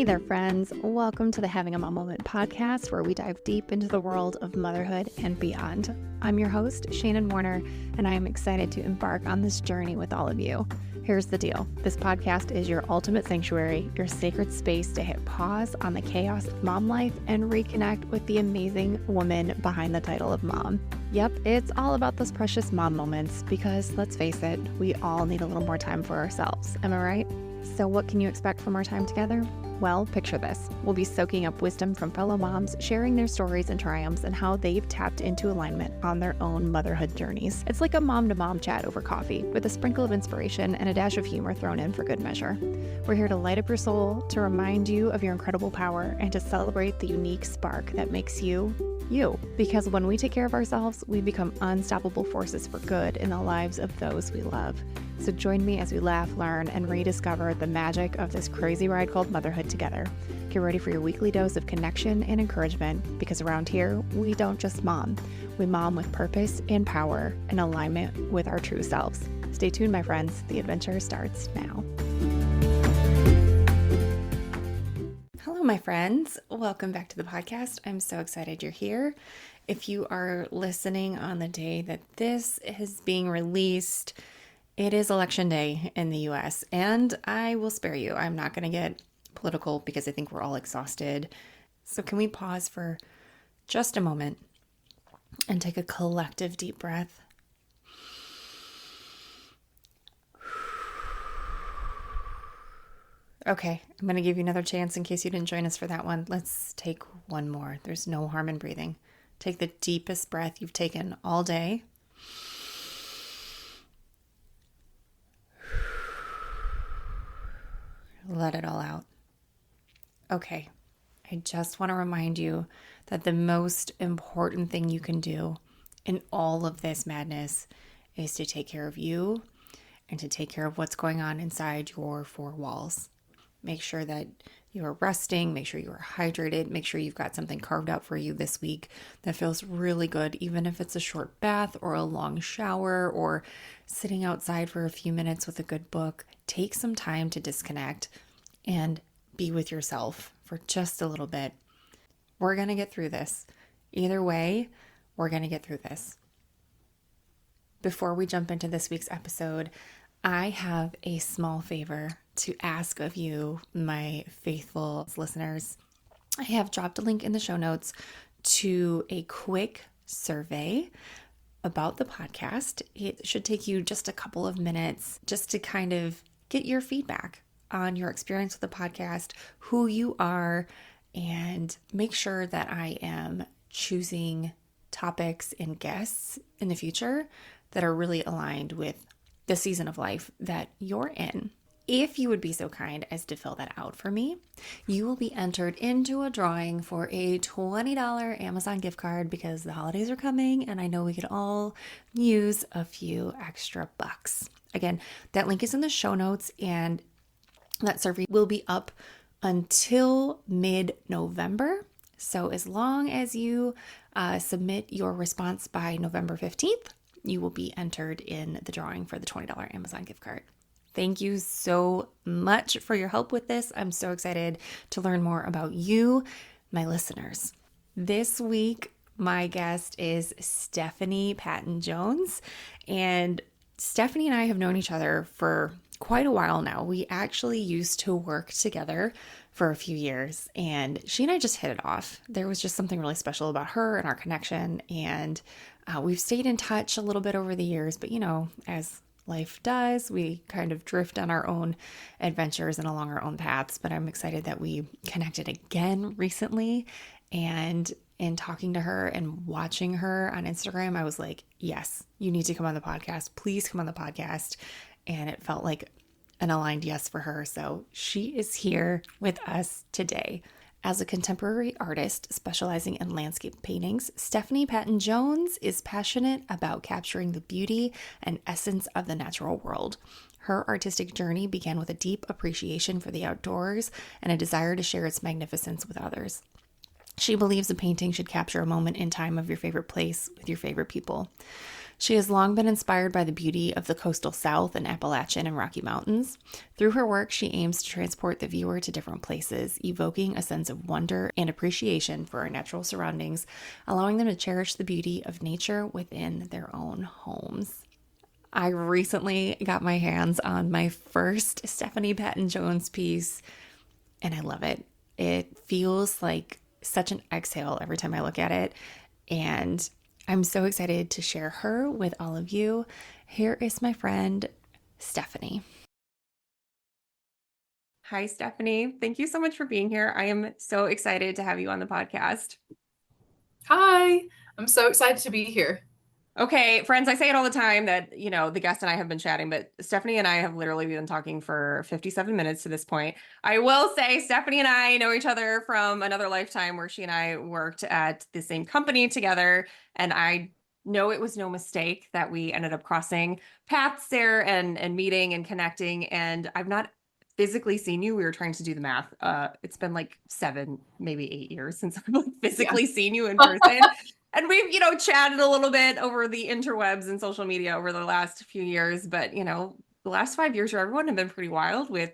Hey there, friends. Welcome to the Having a Mom Moment podcast, where we dive deep into the world of motherhood and beyond. I'm your host, Shannon Warner, and I am excited to embark on this journey with all of you. Here's the deal. This podcast is your ultimate sanctuary, your sacred space to hit pause on the chaos of mom life and reconnect with the amazing woman behind the title of mom. Yep, it's all about those precious mom moments because, let's face it, we all need a little more time for ourselves. Am I right? So what can you expect from our time together? Well, picture this. We'll be soaking up wisdom from fellow moms, sharing their stories and triumphs and how they've tapped into alignment on their own motherhood journeys. It's like a mom-to-mom chat over coffee, with a sprinkle of inspiration and a dash of humor thrown in for good measure. We're here to light up your soul, to remind you of your incredible power, and to celebrate the unique spark that makes you, you. Because when we take care of ourselves, we become unstoppable forces for good in the lives of those we love. So join me as we laugh, learn, and rediscover the magic of this crazy ride called motherhood together. Get ready for your weekly dose of connection and encouragement, because around here, we don't just mom. We mom with purpose and power in alignment with our true selves. Stay tuned, my friends. The adventure starts now. Hello, my friends. Welcome back to the podcast. I'm so excited you're here. If you are listening on the day that this is being released, it is election day in the US, and I will spare you. I'm not going to get political because I think we're all exhausted. So can we pause for just a moment and take a collective deep breath? Okay, I'm going to give you another chance in case you didn't join us for that one. Let's take one more. There's no harm in breathing. Take the deepest breath you've taken all day. Let it all out. Okay, I just want to remind you that the most important thing you can do in all of this madness is to take care of you and to take care of what's going on inside your four walls. Make sure that you are resting, make sure you are hydrated, make sure you've got something carved out for you this week that feels really good, even if it's a short bath or a long shower or sitting outside for a few minutes with a good book. Take some time to disconnect and be with yourself for just a little bit. We're going to get through this. Either way, we're going to get through this. Before we jump into this week's episode, I have a small favor to ask of you, my faithful listeners. I have dropped a link in the show notes to a quick survey about the podcast. It should take you just a couple of minutes just to kind of get your feedback on your experience with the podcast, who you are, and make sure that I am choosing topics and guests in the future that are really aligned with the season of life that you're in. If you would be so kind as to fill that out for me, you will be entered into a drawing for a $20 Amazon gift card because the holidays are coming and I know we could all use a few extra bucks. Again, that link is in the show notes, and that survey will be up until mid-November. So as long as you submit your response by November 15th, you will be entered in the drawing for the $20 Amazon gift card. Thank you so much for your help with this. I'm so excited to learn more about you, my listeners. This week, my guest is Stephanie Patton Jones, and Stephanie and I have known each other for quite a while now. We actually used to work together for a few years, and she and I just hit it off. There was just something really special about her and our connection, and we've stayed in touch a little bit over the years, but as life does, we kind of drift on our own adventures and along our own paths. But I'm excited that we connected again recently, and in talking to her and watching her on Instagram, I was like, yes, you need to come on the podcast. Please come on the podcast. And it felt like an aligned yes for her. So she is here with us today. As a contemporary artist specializing in landscape paintings, Stephanie Patton Jones is passionate about capturing the beauty and essence of the natural world. Her artistic journey began with a deep appreciation for the outdoors and a desire to share its magnificence with others. She believes a painting should capture a moment in time of your favorite place with your favorite people. She has long been inspired by the beauty of the coastal South and Appalachian and Rocky Mountains. Through her work, she aims to transport the viewer to different places, evoking a sense of wonder and appreciation for our natural surroundings, allowing them to cherish the beauty of nature within their own homes. I recently got my hands on my first Stephanie Patton Jones piece, and I love it. It feels like such an exhale every time I look at it, and I'm so excited to share her with all of you. Here is my friend, Stephanie. Hi, Stephanie. Thank you so much for being here. I am so excited to have you on the podcast. Hi, I'm so excited to be here. Okay, friends, I say it all the time that, the guest and I have been chatting, but Stephanie and I have literally been talking for 57 minutes to this point. I will say Stephanie and I know each other from another lifetime where she and I worked at the same company together. And I know it was no mistake that we ended up crossing paths there and meeting and connecting. And I've not physically seen you. We were trying to do the math. It's been like 7, maybe 8 years since I've like physically seen you in person. And we've, chatted a little bit over the interwebs and social media over the last few years. But, the last 5 years for everyone have been pretty wild with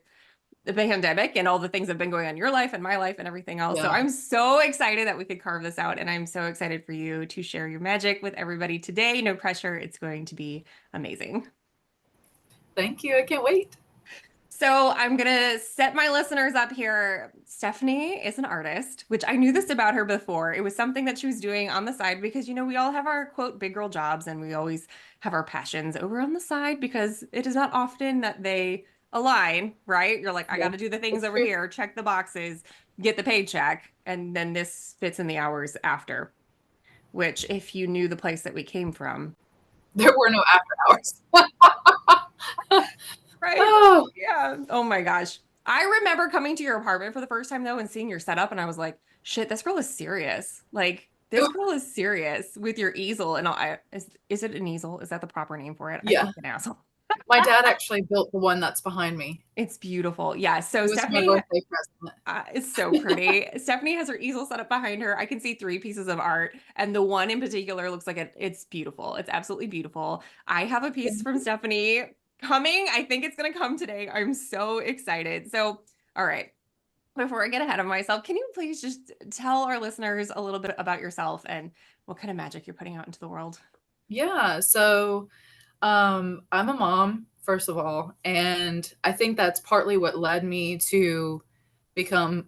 the pandemic and all the things that have been going on in your life and my life and everything else. So Yeah, I'm so excited that we could carve this out. And I'm so excited for you to share your magic with everybody today. No pressure. It's going to be amazing. thank you. I can't wait. So I'm going to set my listeners up here. Stephanie is an artist, which I knew this about her before. It was something that she was doing on the side because, we all have our quote big girl jobs and we always have our passions over on the side because it is not often that they align, right? You're like, I Yeah, got to do the things it's over true. here, check the boxes, get the paycheck. And then this fits in the hours after, which if you knew the place that we came from, There were no after hours. right? Oh, Yeah. Oh my gosh. I remember coming to your apartment for the first time though and seeing your setup and I was like, shit, this girl is serious. Like this girl is serious with your easel and all. Is it an easel? Is that the proper name for it? I feel yeah. like an asshole. My dad actually built the one that's behind me. It's beautiful. Yeah. So It was my Stephanie birthday present. is so pretty. Stephanie has her easel set up behind her. I can see 3 pieces of art, and the one in particular looks like it's beautiful. It's absolutely beautiful. I have a piece from Stephanie coming. I think it's going to come today. I'm so excited. So, all right. Before I get ahead of myself, can you please just tell our listeners a little bit about yourself and what kind of magic you're putting out into the world? Yeah, so I'm a mom, first of all, and I think that's partly what led me to become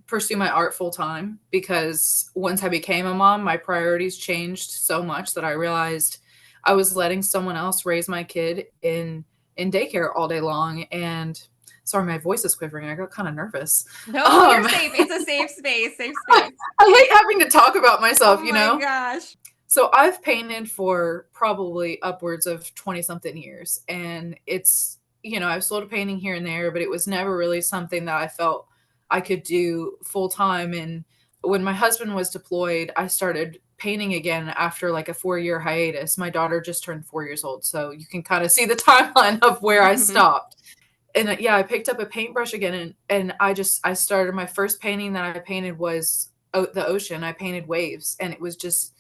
pursue my art full time because once I became a mom, my priorities changed so much that I realized I was letting someone else raise my kid in daycare all day long. And sorry, my voice is quivering. I got kind of nervous. No, you're safe. It's a safe space, safe space. I hate having to talk about Oh myself, you my know? gosh. So I've painted for probably upwards of 20 something years. And it's, I've sold a painting here and there, but it was never really something that I felt I could do full time. And when my husband was deployed, I started painting again after like a 4 year hiatus. My daughter just turned 4 years old. So you can kind of see the timeline of where I stopped. And yeah, I picked up a paintbrush again and I started my first painting that I painted was the ocean. I painted waves and it was just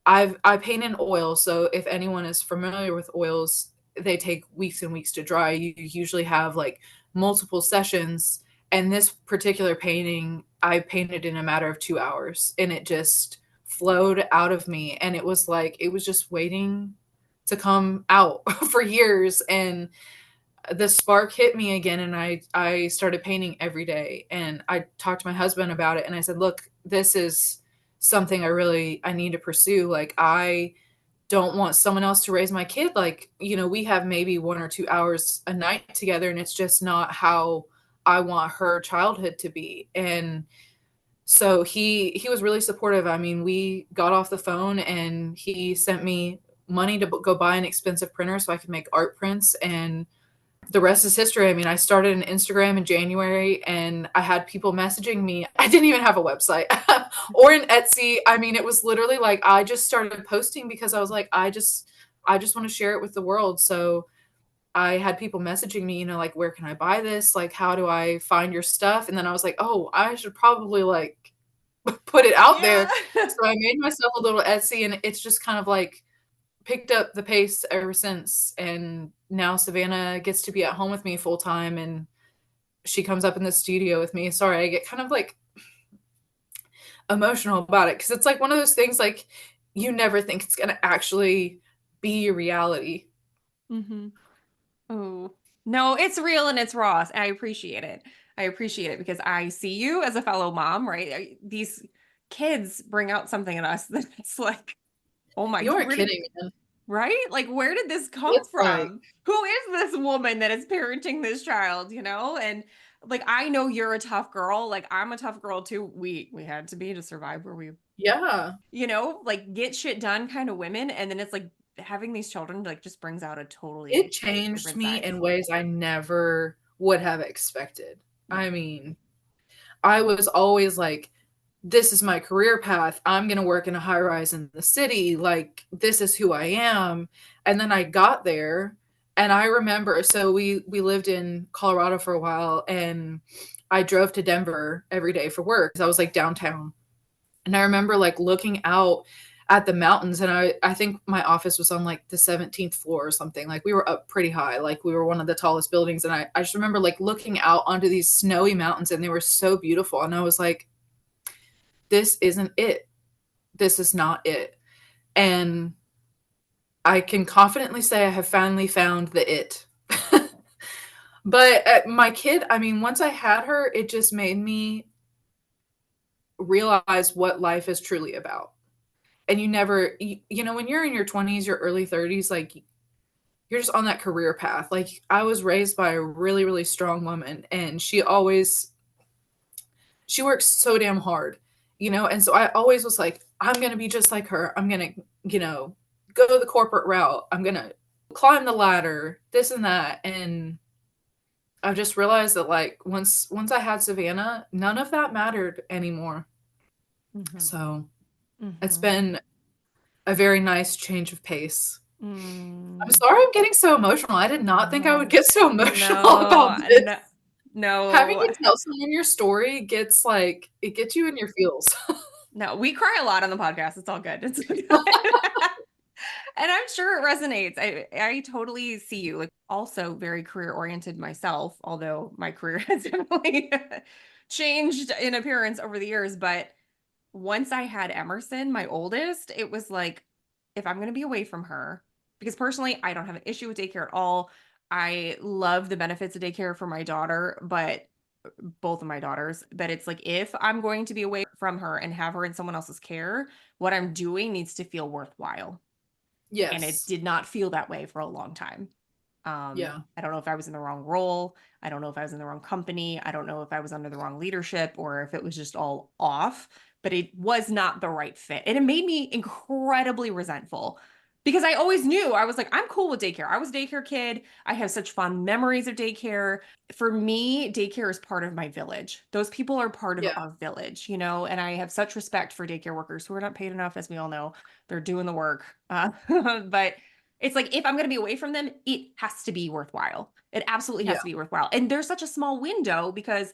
I paint in oil, so if anyone is familiar with oils, they take weeks and weeks to dry. You usually have like multiple sessions, and this particular painting I painted in a matter of 2 hours, and it just flowed out of me, and it was like it was just waiting to come out for years, and the spark hit me again, and I started painting every day, and I talked to my husband about it, and I said, look, this is something I need to pursue. Like I don't want someone else to raise my kid. Like, we have maybe 1 or 2 hours a night together and it's just not how I want her childhood to be. And so he was really supportive. I mean, we got off the phone and he sent me money to go buy an expensive printer so I could make art prints, and the rest is history. I mean, I started an Instagram in January and I had people messaging me. I didn't even have a website or an Etsy. I mean, it was literally like I just started posting because I was like, I just want to share it with the world. So I had people messaging me, like, where can I buy this? Like, how do I find your stuff? And then I was like, oh, I should probably like put it out Yeah. there. So I made myself a little Etsy, and it's just kind of like picked up the pace ever since. And now Savannah gets to be at home with me full time, and she comes up in the studio with me. Sorry, I get kind of like emotional about it because it's like one of those things like you never think it's going to actually be a reality. Mm-hmm. Oh, no, it's real and it's raw. I appreciate it. I appreciate it because I see you as a fellow mom, right? These kids bring out something in us that's like, oh my, You aren't where did, kidding, man. right? Like, where did this come It's like, from? Who is this woman that is parenting this child, And like, I know you're a tough girl. Like, I'm a tough girl too. We had to be to survive where we, yeah, like get shit done kind of women. And then it's like having these children like just brings out a it totally changed different me side. in ways I never would have expected. Yeah. I mean, I was always like, this is my career path. I'm going to work in a high rise in the city. Like, this is who I am. And then I got there, and I remember, so we lived in Colorado for a while, and I drove to Denver every day for work because I was like downtown. And I remember like looking out at the mountains, and I think my office was on like the 17th floor or something. Like we were up pretty high, like we were one of the tallest buildings. And I just remember like looking out onto these snowy mountains, and they were so beautiful. And I was like, this isn't it. This is not it. And I can confidently say I have finally found the it. But my kid, I mean, once I had her, it just made me realize what life is truly about. And you never, when you're in your 20s, your early 30s, like you're just on that career path. Like I was raised by a really, really strong woman, and she works so damn hard, and so I always was like, I'm going to be just like her. I'm going to, go the corporate route. I'm going to climb the ladder, this and that. And I've just realized that like once I had Savannah, none of that mattered anymore. Mm-hmm. So it's Mm-hmm. been a very nice change of pace. I'm Mm. sorry I'm getting so emotional. I did not think I would No, get so emotional about no, this. no, Having no, you tell someone your story gets like it gets you in your feels. no. We cry a lot on the podcast. It's all good. It's all good. And I'm sure it resonates. I totally see you. Like also very career oriented myself, although my career has definitely changed in appearance over the years. But once I had Emerson, my oldest, it was like, if I'm going to be away from her, because personally, I don't have an issue with daycare at all. I love the benefits of daycare for my daughter, but both of my daughters. But it's like, if I'm going to be away from her and have her in someone else's care, what I'm doing needs to feel worthwhile. And it Yes. did not feel that way for a long time. Yeah. I don't know if I was in the wrong role. I don't know if I was in the wrong company. I don't know if I was under the wrong leadership or if it was just all off, but it was not the right fit. And it made me incredibly resentful because I always knew I was like, I'm cool with daycare. I was a daycare kid. I have such fond memories of daycare. For me, daycare is part of my village. Those people are part of Yeah. our village, and I have such respect for daycare workers who are not paid enough, as we all know. They're doing the work. But it's like if I'm going to be away from them, it has to be worthwhile. It absolutely has Yeah. to be worthwhile. And there's such a small window because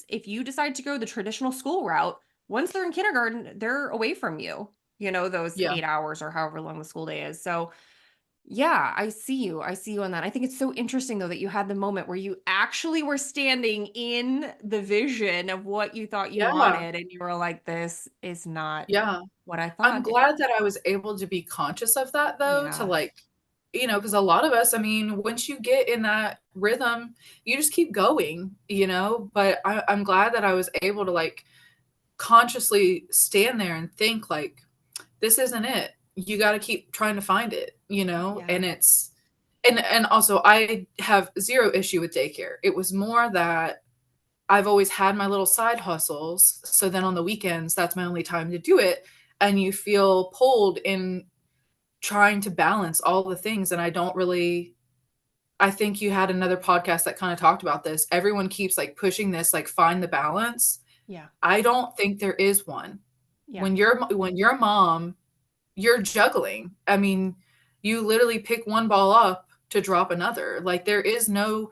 if you decide to go the traditional school route, once they're in kindergarten, they're away from you, those Yeah. 8 hours or however long the school day is. So, yeah, I see you. I see you on that. I think it's so interesting, though, that you had the moment where you actually were standing in the vision of what you thought you Yeah. wanted. And you were like, this is not Yeah. what I I'm thought. glad that I was able to be conscious of that though, to Yeah. like, because a lot of us, I mean, once you get in that rhythm, you just keep going, But I'm glad that I was able to like consciously stand there and think like, this isn't it. You got to keep trying to find it, Yeah. And and also I have zero issue with daycare. It was more that I've always had my little side hustles. So then on the weekends, that's my only time to do it. And you feel pulled in trying to balance all the things. And I think you had another podcast that kind of talked about this. Everyone keeps like pushing this, like find the balance. Yeah. I don't think there is one. Yeah. When you're a mom, you're juggling. I mean, you literally pick one ball up to drop another. Like there is no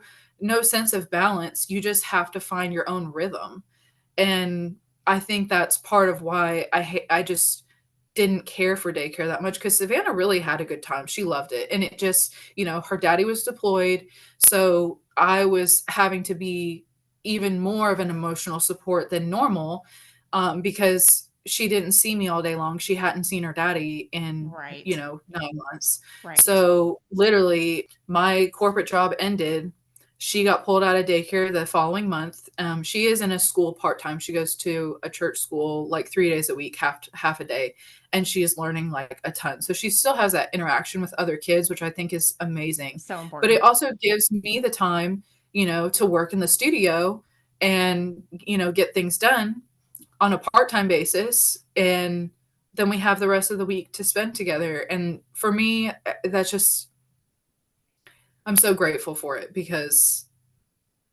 sense of balance. You just have to find your own rhythm. And I think that's part of why I just didn't care for daycare that much because Savannah really had a good time. She loved it. And it just, her daddy was deployed. So I was having to be even more of an emotional support than normal, because she didn't see me all day long. She hadn't seen her daddy in, Right. 9 months. Right. So literally, my corporate job ended. She got pulled out of daycare the following month. She is in a school part time. She goes to a church school like 3 days a week, half a day, and she is learning like a ton. So she still has that interaction with other kids, which I think is amazing. So But it important. also gives me the time, to work in the studio and get things done on a part time basis, and then we have the rest of the week to spend together. And for me, that's just, I'm so grateful for it because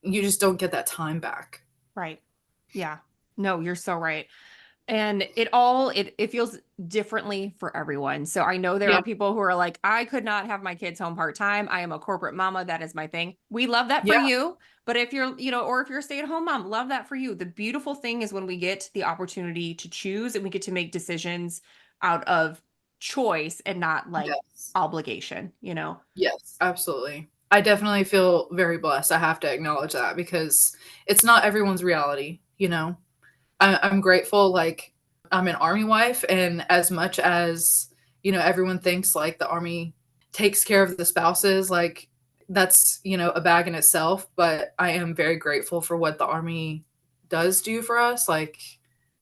you just don't get that time back. Right. Yeah. No, you're so right. And it feels differently for everyone. So I know there Yeah. are people who are like, I could not have my kids home part-time. I am a corporate mama. That is my thing. We love that for Yeah. you. But if you're, or if you're a stay-at-home mom, love that for you. The beautiful thing is when we get the opportunity to choose and we get to make decisions out of choice and not like Yes. obligation. Yes, absolutely. I definitely feel very blessed. I have to acknowledge that because it's not everyone's reality. I'm grateful. Like, I'm an army wife, and as much as, everyone thinks like the army takes care of the spouses, like that's, a bag in itself. But I am very grateful for what the army does do for us. Like,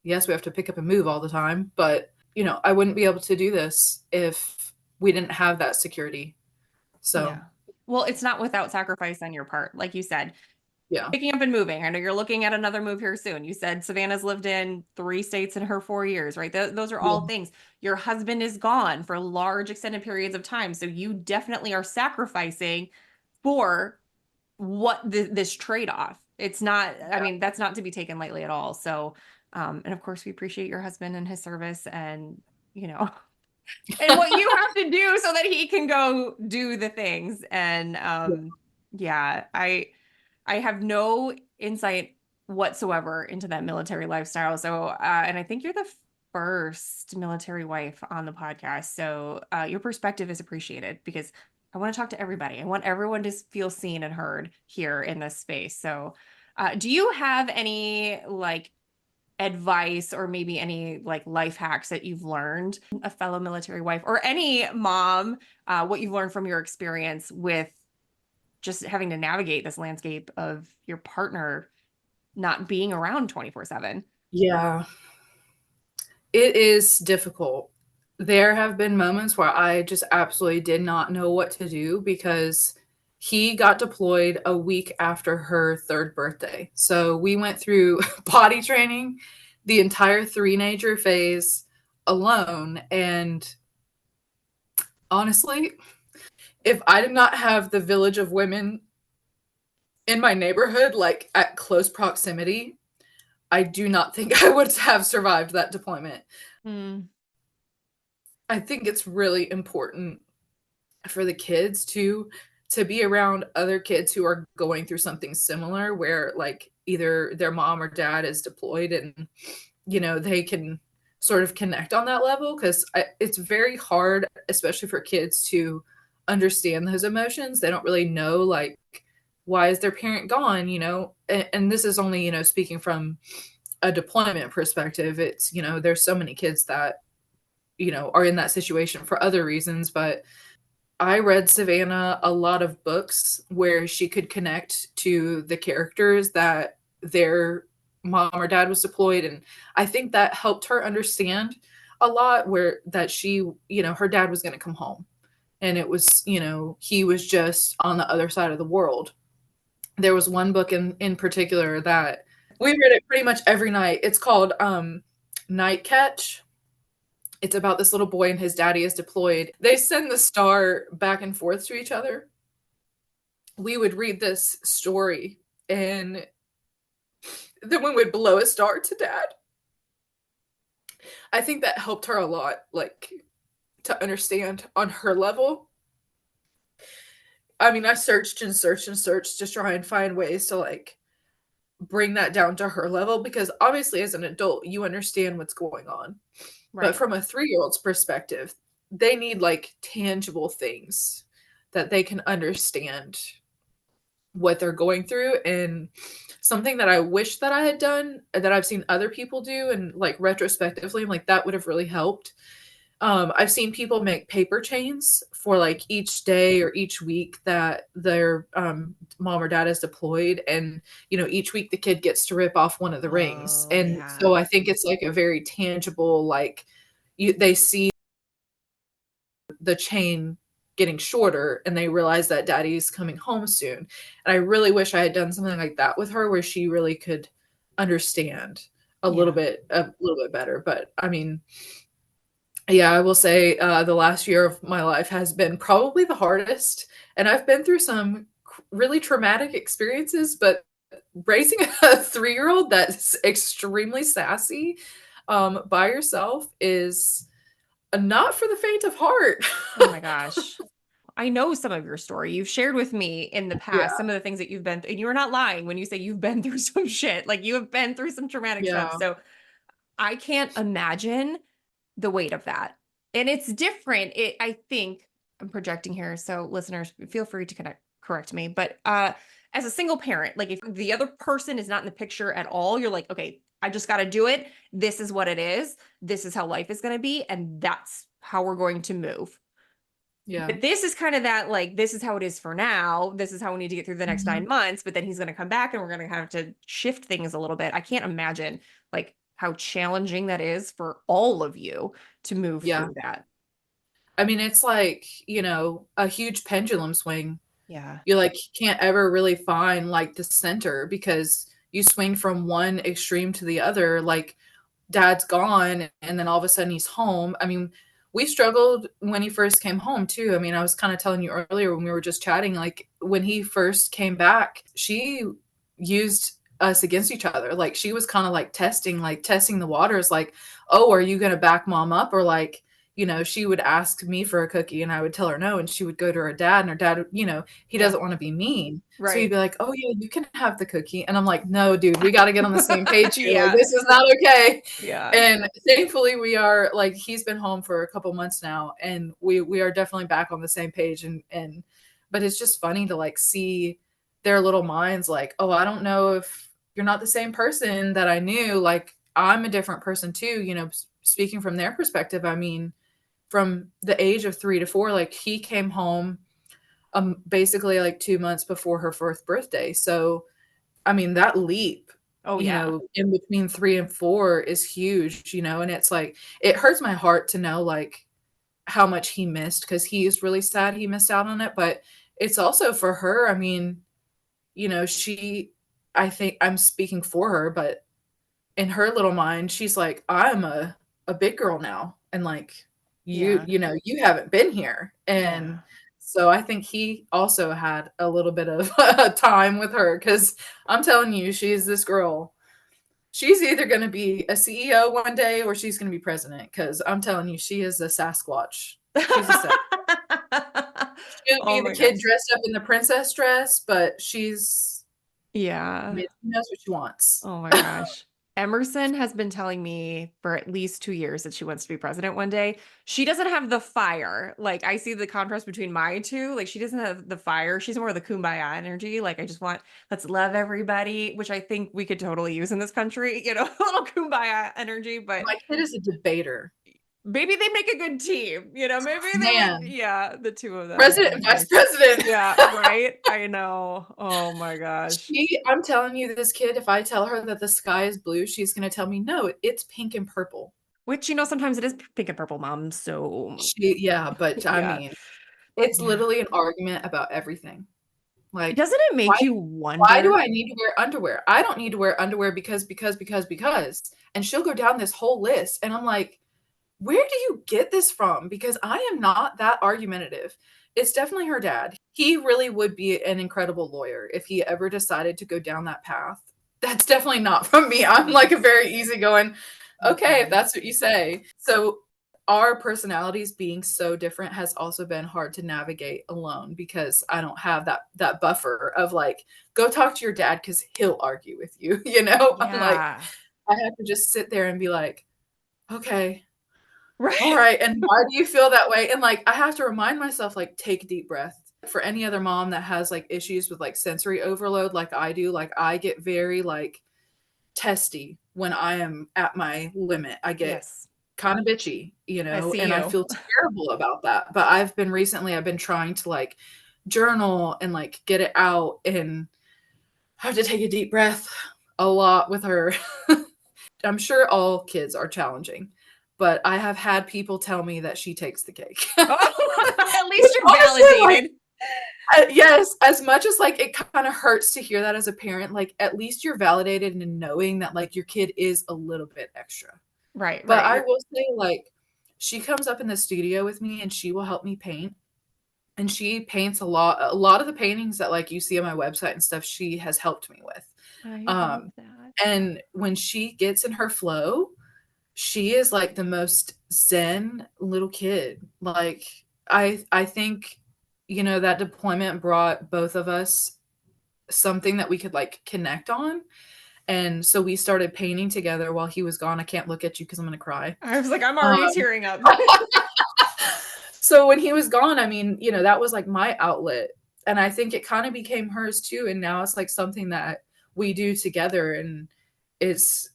yes, we have to pick up and move all the time, but, I wouldn't be able to do this if we didn't have that security. So, Yeah. Well, it's not without sacrifice on your part. Like you said, yeah. picking up and moving. I know you're looking at another move here soon. You said Savannah's lived in 3 states in her 4 years, right? Those are all Yeah. things. Your husband is gone for large extended periods of time. So you definitely are sacrificing for this trade-off. It's not, I mean, that's not to be taken lightly at all. So, and of course, we appreciate your husband and his service and, you know, and what you have to do so that he can go do the things. And Yeah. yeah, I have no insight whatsoever into that military lifestyle. So, and I think you're the first military wife on the podcast. So, your perspective is appreciated because I want to talk to everybody. I want everyone to feel seen and heard here in this space. So, do you have any like advice or maybe any like life hacks that you've learned, a fellow military wife or any mom, what you've learned from your experience with just having to navigate this landscape of your partner not being around 24/7. Yeah. It is difficult. There have been moments where I just absolutely did not know what to do because he got deployed a week after her third birthday. So we went through potty training, the entire three-nager phase alone. And honestly, if I did not have the village of women in my neighborhood, like at close proximity, I do not think I would have survived that deployment. Mm, I think it's really important for the kids to be around other kids who are going through something similar where like either their mom or dad is deployed and they can sort of connect on that level because it's very hard, especially for kids, to understand those emotions. They don't really know like why is their parent gone. And this is only speaking from a deployment perspective. It's there's so many kids that are in that situation for other reasons. But I read Savannah a lot of books where she could connect to the characters that their mom or dad was deployed. And I think that helped her understand a lot where that her dad was going to come home. And it was, he was just on the other side of the world. There was one book in particular that we read it pretty much every night. It's called Night Catch. It's about this little boy and his daddy is deployed. They send the star back and forth to each other. We would read this story and then we would blow a star to dad. I think that helped her a lot, like to understand on her level. I mean, I searched and searched and searched to try and find ways to like bring that down to her level because obviously as an adult, you understand what's going on. But Right. from a 3-year-old's perspective, they need like tangible things that they can understand what they're going through. And something that I wish that I had done that I've seen other people do, and like retrospectively, I'm like, that would have really helped. I've seen people make paper chains for like each day or each week that their mom or dad is deployed. And, each week the kid gets to rip off one of the rings. Oh, And yeah. so I think it's like a very tangible, like, they see the chain getting shorter and they realize that daddy's coming home soon. And I really wish I had done something like that with her where she really could understand Yeah. a little bit better. But I mean, yeah, I will say the last year of my life has been probably the hardest. And I've been through some really traumatic experiences, but raising a 3-year-old that's extremely sassy by yourself is not for the faint of heart. Oh my gosh. I know some of your story. You've shared with me in the past Yeah. some of the things that you've been through, and you are not lying when you say you've been through some shit. Like you have been through some traumatic stuff. Yeah. So I can't imagine the weight of that. And it's different. I think I'm projecting here, so listeners, feel free to correct me. But as a single parent, like if the other person is not in the picture at all, you're like, okay, I just got to do it. This is what it is. This is how life is going to be, and that's how we're going to move. Yeah. But this is kind of that, like, this is how it is for now. This is how we need to get through the next Mhm. 9 months. But then he's going to come back and we're going to have to shift things a little bit. I can't imagine like how challenging that is for all of you to move Yeah. through that. I mean, it's like, a huge pendulum swing. Yeah. You like can't ever really find like the center because you swing from one extreme to the other. Like dad's gone and then all of a sudden he's home. I mean, we struggled when he first came home too. I mean, I was kind of telling you earlier when we were just chatting, like when he first came back, she used us against each other. Like she was kind of like testing the waters, like, oh, are you gonna back mom up? Or like, she would ask me for a cookie and I would tell her no, and she would go to her dad, and her dad, he Yeah. doesn't want to be mean. So he'd Right. be like, oh yeah, you can have the cookie. And I'm like, no, dude, we got to get on the same page here. Like, Yeah. this is not okay. Yeah. And thankfully we are like, he's been home for a couple months now and we are definitely back on the same page. And but it's just funny to like see their little minds like, oh, I don't know if you're not the same person that I knew. Like I'm a different person too, speaking from their perspective. I mean, from the age of 3 to 4, like he came home basically like 2 months before her fourth birthday. So I mean, that leap, Oh, yeah. in between 3 and 4 is huge, and it's like, it hurts my heart to know like how much he missed because he is really sad he missed out on it. But it's also for her. I mean, she, I think I'm speaking for her, but in her little mind, she's like, I'm a big girl now. And like, Yeah. you haven't been here. And Yeah. so I think he also had a little bit of time with her because I'm telling you, she's this girl. She's either going to be a CEO one day or she's going to be president because I'm telling you, she is a Sasquatch. She's a She'll Oh be the my kid gosh. dressed up in the princess dress, but I Yeah. mean, she knows what she wants. Oh my gosh. Emerson has been telling me for at least 2 years that she wants to be president one day. She doesn't have the fire. Like, I see the contrast between my two. Like, she doesn't have the fire. She's more of the kumbaya energy. Like, I just want, let's love everybody, which I think we could totally use in this country, a little kumbaya energy. But My kid is a debater. maybe they make a good team. Maybe they would, Man, yeah, the two of them would president be and vice nice. president. Yeah, right. I know. Oh my gosh. I'm telling you, this kid, if I tell her that the sky is blue, she's going to tell me, no, it's pink and purple. Which, sometimes it is pink and purple, mom. So, Yeah, but I yeah. mean, it's Yeah. literally an argument about everything. Like, Doesn't it why make you why do wonder? I need to wear underwear? I don't need to wear underwear because. And she'll go down this whole list. And I'm like, where do you get this from? Because I am not that argumentative. It's definitely her dad. He really would be an incredible lawyer if he ever decided to go down that path. That's definitely not from me. I'm like a very easygoing, okay, if Okay. that's what you say. So our personalities being so different has also been hard to navigate alone because I don't have that buffer of like, go talk to your dad because he'll argue with you. I'm like, Yeah. I have to just sit there and be like, okay, all Right. right, and why do you feel that way? And like I have to remind myself, like, take a deep breath. For any other mom that has like issues with like sensory overload like I do, like I get very like testy when I am at my limit. I get Yes. kind of bitchy, I see and I you. feel terrible about that. But I've been trying to like journal and like get it out, and I have to take a deep breath a lot with her. I'm sure all kids are challenging, but I have had people tell me that she takes the cake. Oh, at least Which you're honestly, like, validated. yes, as much as like it kind of hurts to hear that as a parent, like at least you're validated in knowing that like your kid is a little bit extra. Right, But right. I You're will say, like, she comes up in the studio with me and she will help me paint. And she paints a lot of the paintings that like you see on my website and stuff, she has helped me with. I love Um, that. and when she gets in her flow, she is like the most zen little kid. Like I think, that deployment brought both of us something that we could like connect on. And so we started painting together while he was gone. I can't look at you because I'm gonna cry. I was like, I'm already Um, tearing up. so when he was gone, I mean, that was like my outlet. And I think it kind of became hers too. And now it's like something that we do together. And it's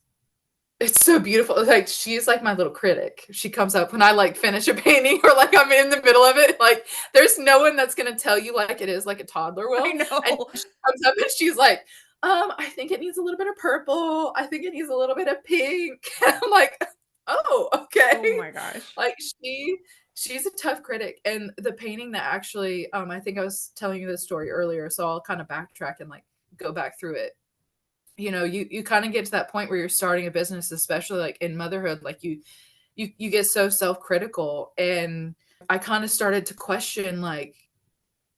it's so beautiful. Like she's like my little critic. She comes up when I like finish a painting or like I'm in the middle of it. Like there's no one that's gonna tell you like it is like a toddler I will. And know. she comes up and she's like, I think it needs a little bit of purple. I think it needs a little bit of pink. I'm like, oh, okay. Oh my gosh. Like she's a tough critic. And the painting that actually, I think I was telling you this story earlier, so I'll kind of backtrack and like go back through it. You kind of get to that point where you're starting a business, especially like in motherhood, like you get so self-critical. And I kind of started to question, like,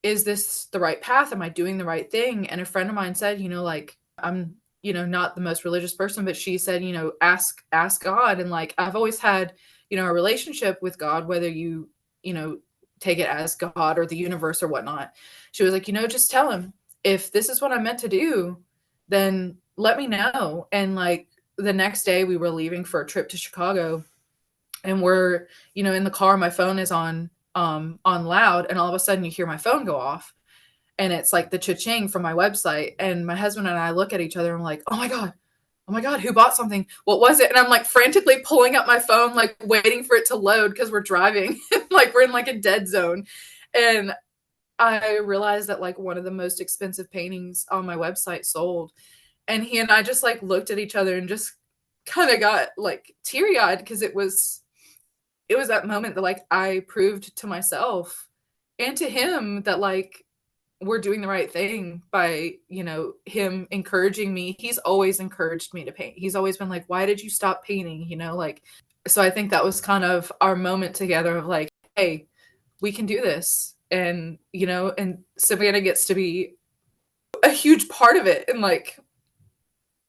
is this the right path? Am I doing the right thing? And a friend of mine said, like, I'm not the most religious person, but she said, ask God. And like I've always had a relationship with God, whether you know take it as God or the universe or whatnot. She was like, just tell him, if this is what I'm meant to do, then let me know. And like the next day we were leaving for a trip to Chicago, and we're in the car, my phone is on loud, and all of a sudden you hear my phone go off, and it's like the cha-ching from my website. And my husband and I look at each other and I'm like, oh my god, who bought something? What was it? And I'm like frantically pulling up my phone, like waiting for it to load because we're driving. Like we're in like a dead zone. And I realized that like one of the most expensive paintings on my website sold. And he and I just like looked at each other and just kind of got like teary-eyed, because it was that moment that like I proved to myself and to him that like we're doing the right thing by him encouraging me. He's always encouraged me to paint. He's always been like, why did you stop painting? Like, so I think that was kind of our moment together of like, hey, we can do this. And and Savannah gets to be a huge part of it. And like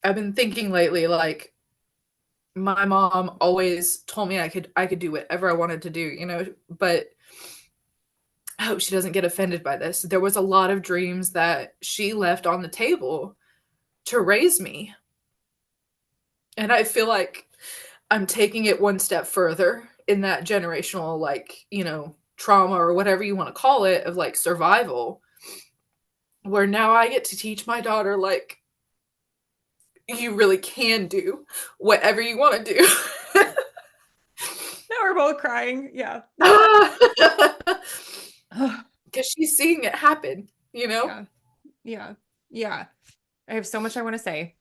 I've been thinking lately, like my mom always told me I could do whatever I wanted to do, but I hope she doesn't get offended by this. There was a lot of dreams that she left on the table to raise me. And I feel like I'm taking it one step further in that generational, like, trauma or whatever you want to call it, of like survival, where now I get to teach my daughter, like, you really can do whatever you want to do. Now we're both crying. Yeah. Because she's seeing it happen. Yeah. Yeah. Yeah. I have so much I want to say.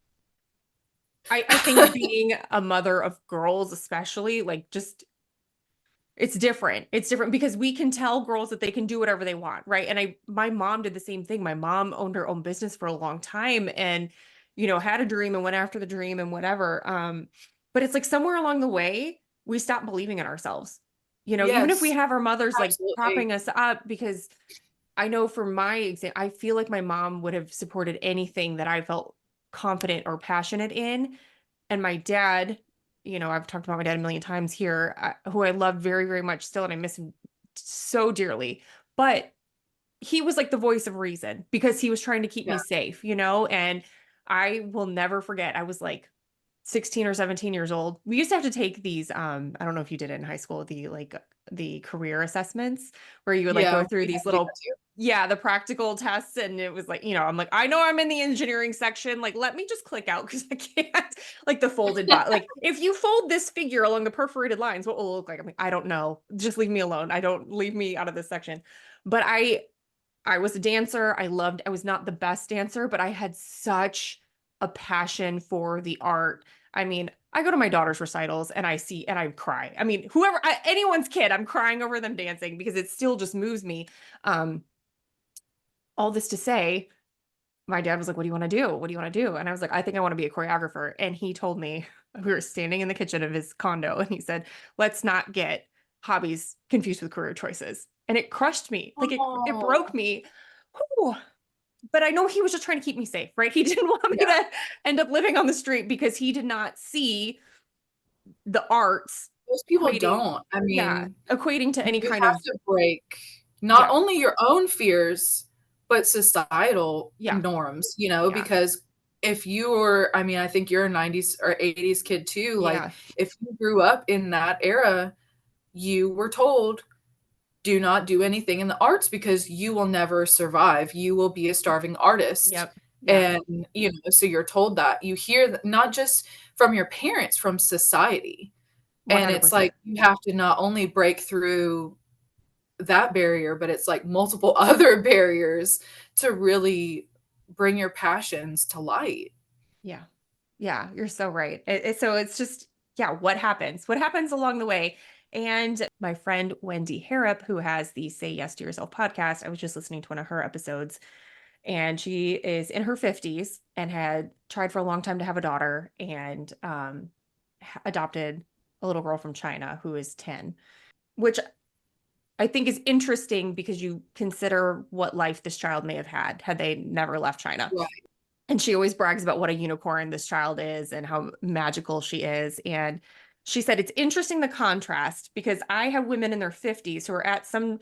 I think being a mother of girls, especially, like just it's different. It's different because we can tell girls that they can do whatever they want, right? And my mom did the same thing. My mom owned her own business for a long time and, had a dream and went after the dream and whatever. But it's like somewhere along the way, we stopped believing in ourselves. Even if we Yes, have our mothers like absolutely. propping us up, because I know for my example, I feel like my mom would have supported anything that I felt confident or passionate in. And my dad, I've talked about my dad a million times here, who I love very, very much still, and I miss him so dearly. But he was like the voice of reason because he was trying to keep Yeah. me safe, and I will never forget. I was like 16 or 17 years old, we used to have to take these, I don't know if you did it in high school, the career assessments where you would like Yeah, go through we had these to do that little, too. yeah, the practical tests. And it was like, I'm like, I know I'm in the engineering section. Like, let me just click out because I can't, like the folded bot. Like, if you fold this figure along the perforated lines, what will it look like? I'm like, I don't know. Just leave me alone. Leave me out of this section. But I was a dancer. I was not the best dancer, but I had such a passion for the art. I mean, I go to my daughter's recitals and I cry. I mean, anyone's kid, I'm crying over them dancing because it still just moves me. Um, all this to say, my dad was like, "What do you want to do? What do you want to do?" And I was like, "I think I want to be a choreographer." And he told me, we were standing in the kitchen of his condo and he said, "Let's not get hobbies confused with career choices." And it crushed me. Like it broke Oh, me. Whew. But I know he was just trying to keep me safe, right? He didn't want me yeah. to end up living on the street because he did not see the arts Most people equating, don't. I yeah, mean, equating to any you kind have of, to break not yeah, only your own fears, but societal yeah, norms, yeah, because if you were, I mean, I think you're a 90s or 80s kid too. Like, yeah, if you grew up in that era, you were told, do not do anything in the arts because you will never survive. You will be a starving artist. yep, yeah, And, so you're told that. You hear that not just from your parents, from society. And it's like 100%. you have to not only break through that barrier, but it's like multiple other barriers to really bring your passions to light. Yeah. Yeah, you're so right. So it's just, yeah, what happens? What happens along the way? And my friend Wendy Harrop, who has the Say Yes to Yourself podcast, I was just listening to one of her episodes, and she is in her 50s and had tried for a long time to have a daughter and adopted a little girl from China who is 10, which I think is interesting because you consider what life this child may have had they never left China. Right. And she always brags about what a unicorn this child is and how magical she is. And she said it's interesting the contrast because I have women in their 50s who are at some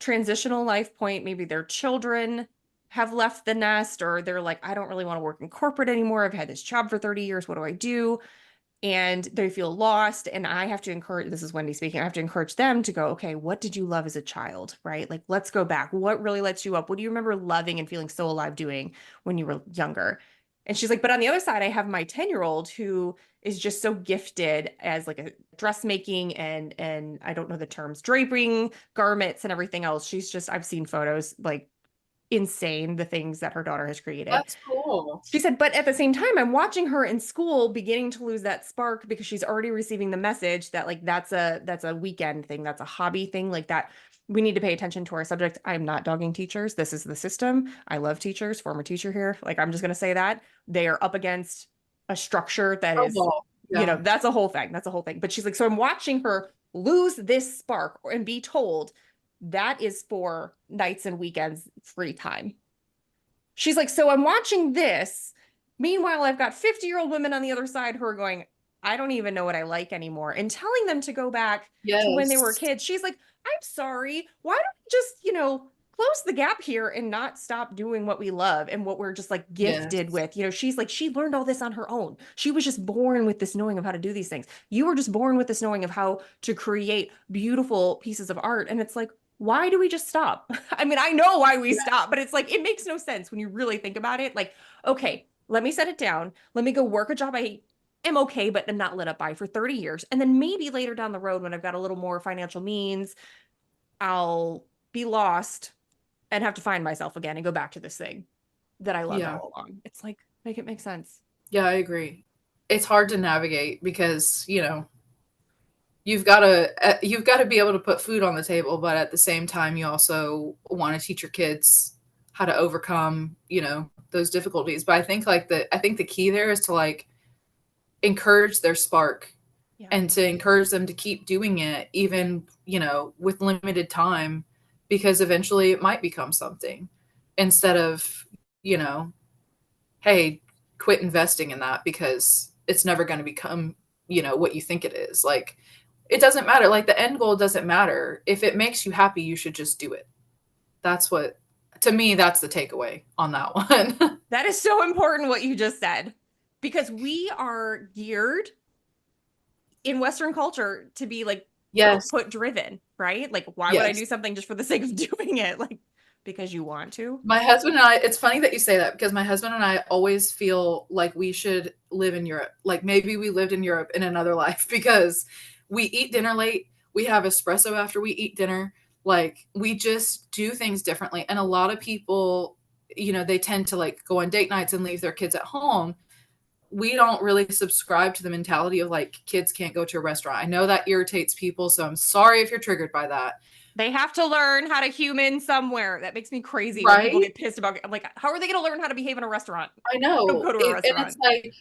transitional life point. Maybe their children have left the nest, or they're like, I don't really want to work in corporate anymore. I've had this job for 30 years. What do I do? And they feel lost. And I have to encourage, this is Wendy speaking, I have to encourage them to go, okay, what did you love as a child, right? Like, let's go back. What really lights you up? What do you remember loving and feeling so alive doing when you were younger? And she's like, but on the other side, I have my 10-year-old who is just so gifted as like a dressmaking and I don't know the terms, draping garments and everything else. She's just, I've seen photos, like insane, the things that her daughter has created. That's cool. She said, but at the same time, I'm watching her in school beginning to lose that spark because she's already receiving the message that like that's a weekend thing, that's a hobby thing, like that we need to pay attention to our subject. I'm not dogging teachers. This is the system. I love teachers, former teacher here. Like I'm just gonna say that. They are up against a structure that Oh, is, well, yeah. that's a whole thing. That's a whole thing. But she's like, so I'm watching her lose this spark and be told that is for nights and weekends free time. She's like, so I'm watching this. Meanwhile, I've got 50-year-old women on the other side who are going, I don't even know what I like anymore, and telling them to go back to when they were Yes. kids. She's like, I'm sorry. Why don't we just, close the gap here and not stop doing what we love and what we're just like gifted Yes. with? She's like, she learned all this on her own. She was just born with this knowing of how to do these things. You were just born with this knowing of how to create beautiful pieces of art. And it's like, why do we just stop? I mean, I know why we stop, but it's like, it makes no sense when you really think about it. Like, okay, let me set it down. Let me go work a job I am okay, but am not lit up by for 30 years. And then maybe later down the road, when I've got a little more financial means, I'll be lost and have to find myself again and go back to this thing that I loved Yeah. all along. It's like, make it make sense. Yeah, I agree. It's hard to navigate because, you've got to be able to put food on the table, but at the same time you also want to teach your kids how to overcome, those difficulties. But I think the key there is to like encourage their spark Yeah. and to encourage them to keep doing it even, with limited time, because eventually it might become something, instead of, you know, hey, quit investing in that because it's never going to become, what you think it is. Like, it doesn't matter. Like, the end goal doesn't matter. If it makes you happy, you should just do it. That's to me, that's the takeaway on that one. That is so important what you just said. because we are geared in Western culture to be like Yes. output driven, right? Like, why would I do something just for the sake of doing it? Like, because you want to. My husband and I, it's funny that you say that, because my husband and I always feel like we should live in Europe. Like maybe we lived in Europe in another life, because we eat dinner late. We have espresso after we eat dinner. Like we just do things differently. And a lot of people, they tend to like go on date nights and leave their kids at home. We don't really subscribe to the mentality of like kids can't go to a restaurant. I know that irritates people, so I'm sorry if you're triggered by that. They have to learn how to human somewhere. That makes me crazy when people get pissed about it. I'm like, how are they going to learn how to behave in a restaurant? I know. Don't go to a restaurant. And it's like,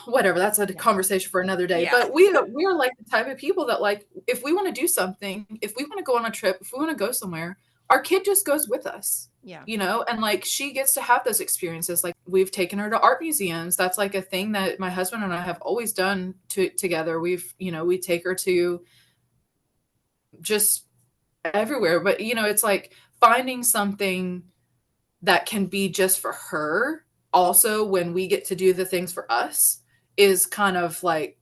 whatever, that's a conversation for another day. Yeah. But we are like the type of people that like, if we want to do something, if we want to go on a trip, if we want to go somewhere, our kid just goes with us. Yeah. And like she gets to have those experiences. Like we've taken her to art museums. That's like a thing that my husband and I have always done together. We take her to just everywhere. But it's like finding something that can be just for her also when we get to do the things for us is kind of like,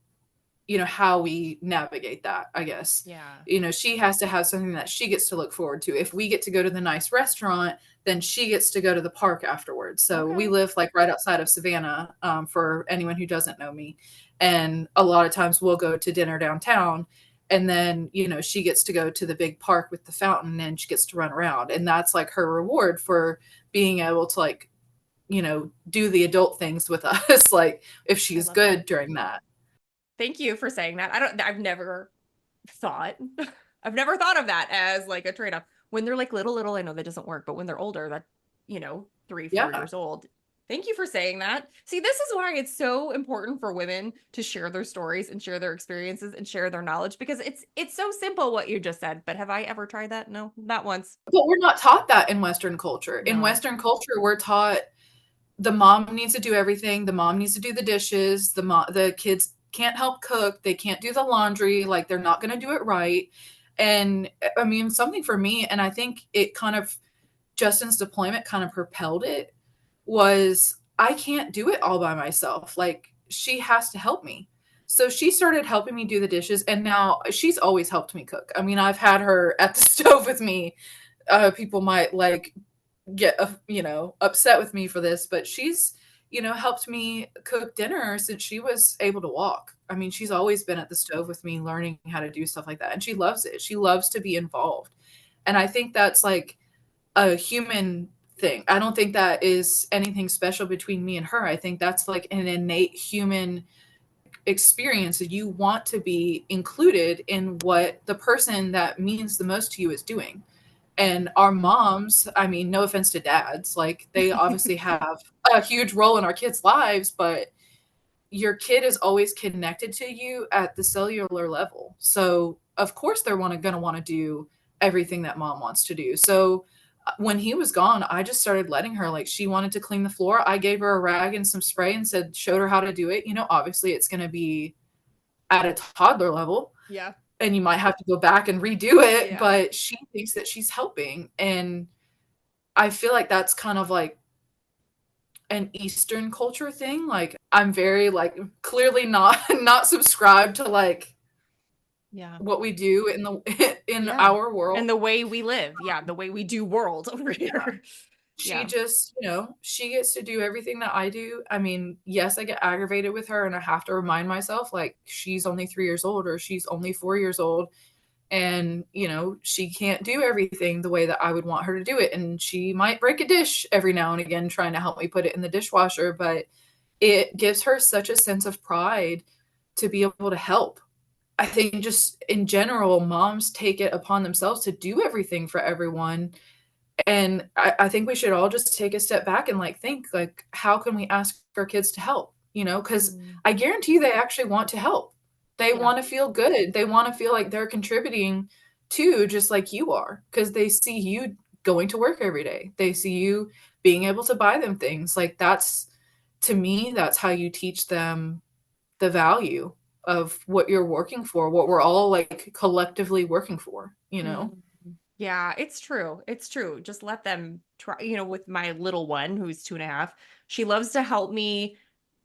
how we navigate that, I guess. Yeah. She has to have something that she gets to look forward to. If we get to go to the nice restaurant, then she gets to go to the park afterwards. So we live like right outside of Savannah, for anyone who doesn't know me. And a lot of times we'll go to dinner downtown, and then, she gets to go to the big park with the fountain and she gets to run around. And that's like her reward for being able to like, do the adult things with us. Like if she's good during that. Thank you for saying that. I've never thought of that as like a trade-off. When they're like little, I know that doesn't work, but when they're older, that, 3-4 years old. Thank you for saying that. See, this is why it's so important for women to share their stories and share their experiences and share their knowledge, because it's so simple what you just said. But have I ever tried that? No, not once. But we're not taught that in Western culture. No. In Western culture, we're taught the mom needs to do everything. The mom needs to do the dishes. The kids can't help cook. They can't do the laundry. Like they're not going to do it right. And I mean, something for me, and I think it kind of, Justin's deployment kind of propelled it, was I can't do it all by myself. Like she has to help me. So she started helping me do the dishes, and now she's always helped me cook. I mean, I've had her at the stove with me. People might like get upset with me for this, but she's helped me cook dinner since she was able to walk. I mean, she's always been at the stove with me learning how to do stuff like that, and she loves it. She loves to be involved. And I think that's like a human thing. I don't think that is anything special between me and her. I think that's like an innate human experience. You want to be included in what the person that means the most to you is doing. And our moms, I mean, no offense to dads, like they obviously have a huge role in our kids' lives, but your kid is always connected to you at the cellular level. So of course they're going to want to do everything that mom wants to do. So when he was gone, I just started letting her, like she wanted to clean the floor. I gave her a rag and some spray and showed her how to do it. Obviously it's going to be at a toddler level. Yeah. And you might have to go back and redo it, but she thinks that she's helping. And I feel like that's kind of like an Eastern culture thing. Like I'm very like clearly not subscribed to like what we do in our world and the way we live. The way we do world over here. She just, she gets to do everything that I do. I mean, yes, I get aggravated with her and I have to remind myself like she's only 3 years old or she's only 4 years old. And, she can't do everything the way that I would want her to do it. And she might break a dish every now and again trying to help me put it in the dishwasher. But it gives her such a sense of pride to be able to help. I think just in general, moms take it upon themselves to do everything for everyone. And I think we should all just take a step back and like think like, how can we ask our kids to help? Because I guarantee you they actually want to help. They want to feel good. They want to feel like they're contributing too, just like you are, because they see you going to work every day. They see you being able to buy them things. Like that's, to me, that's how you teach them the value of what you're working for, what we're all like collectively working for, Yeah, it's true. It's true. Just let them try, with my little one who's 2.5, she loves to help me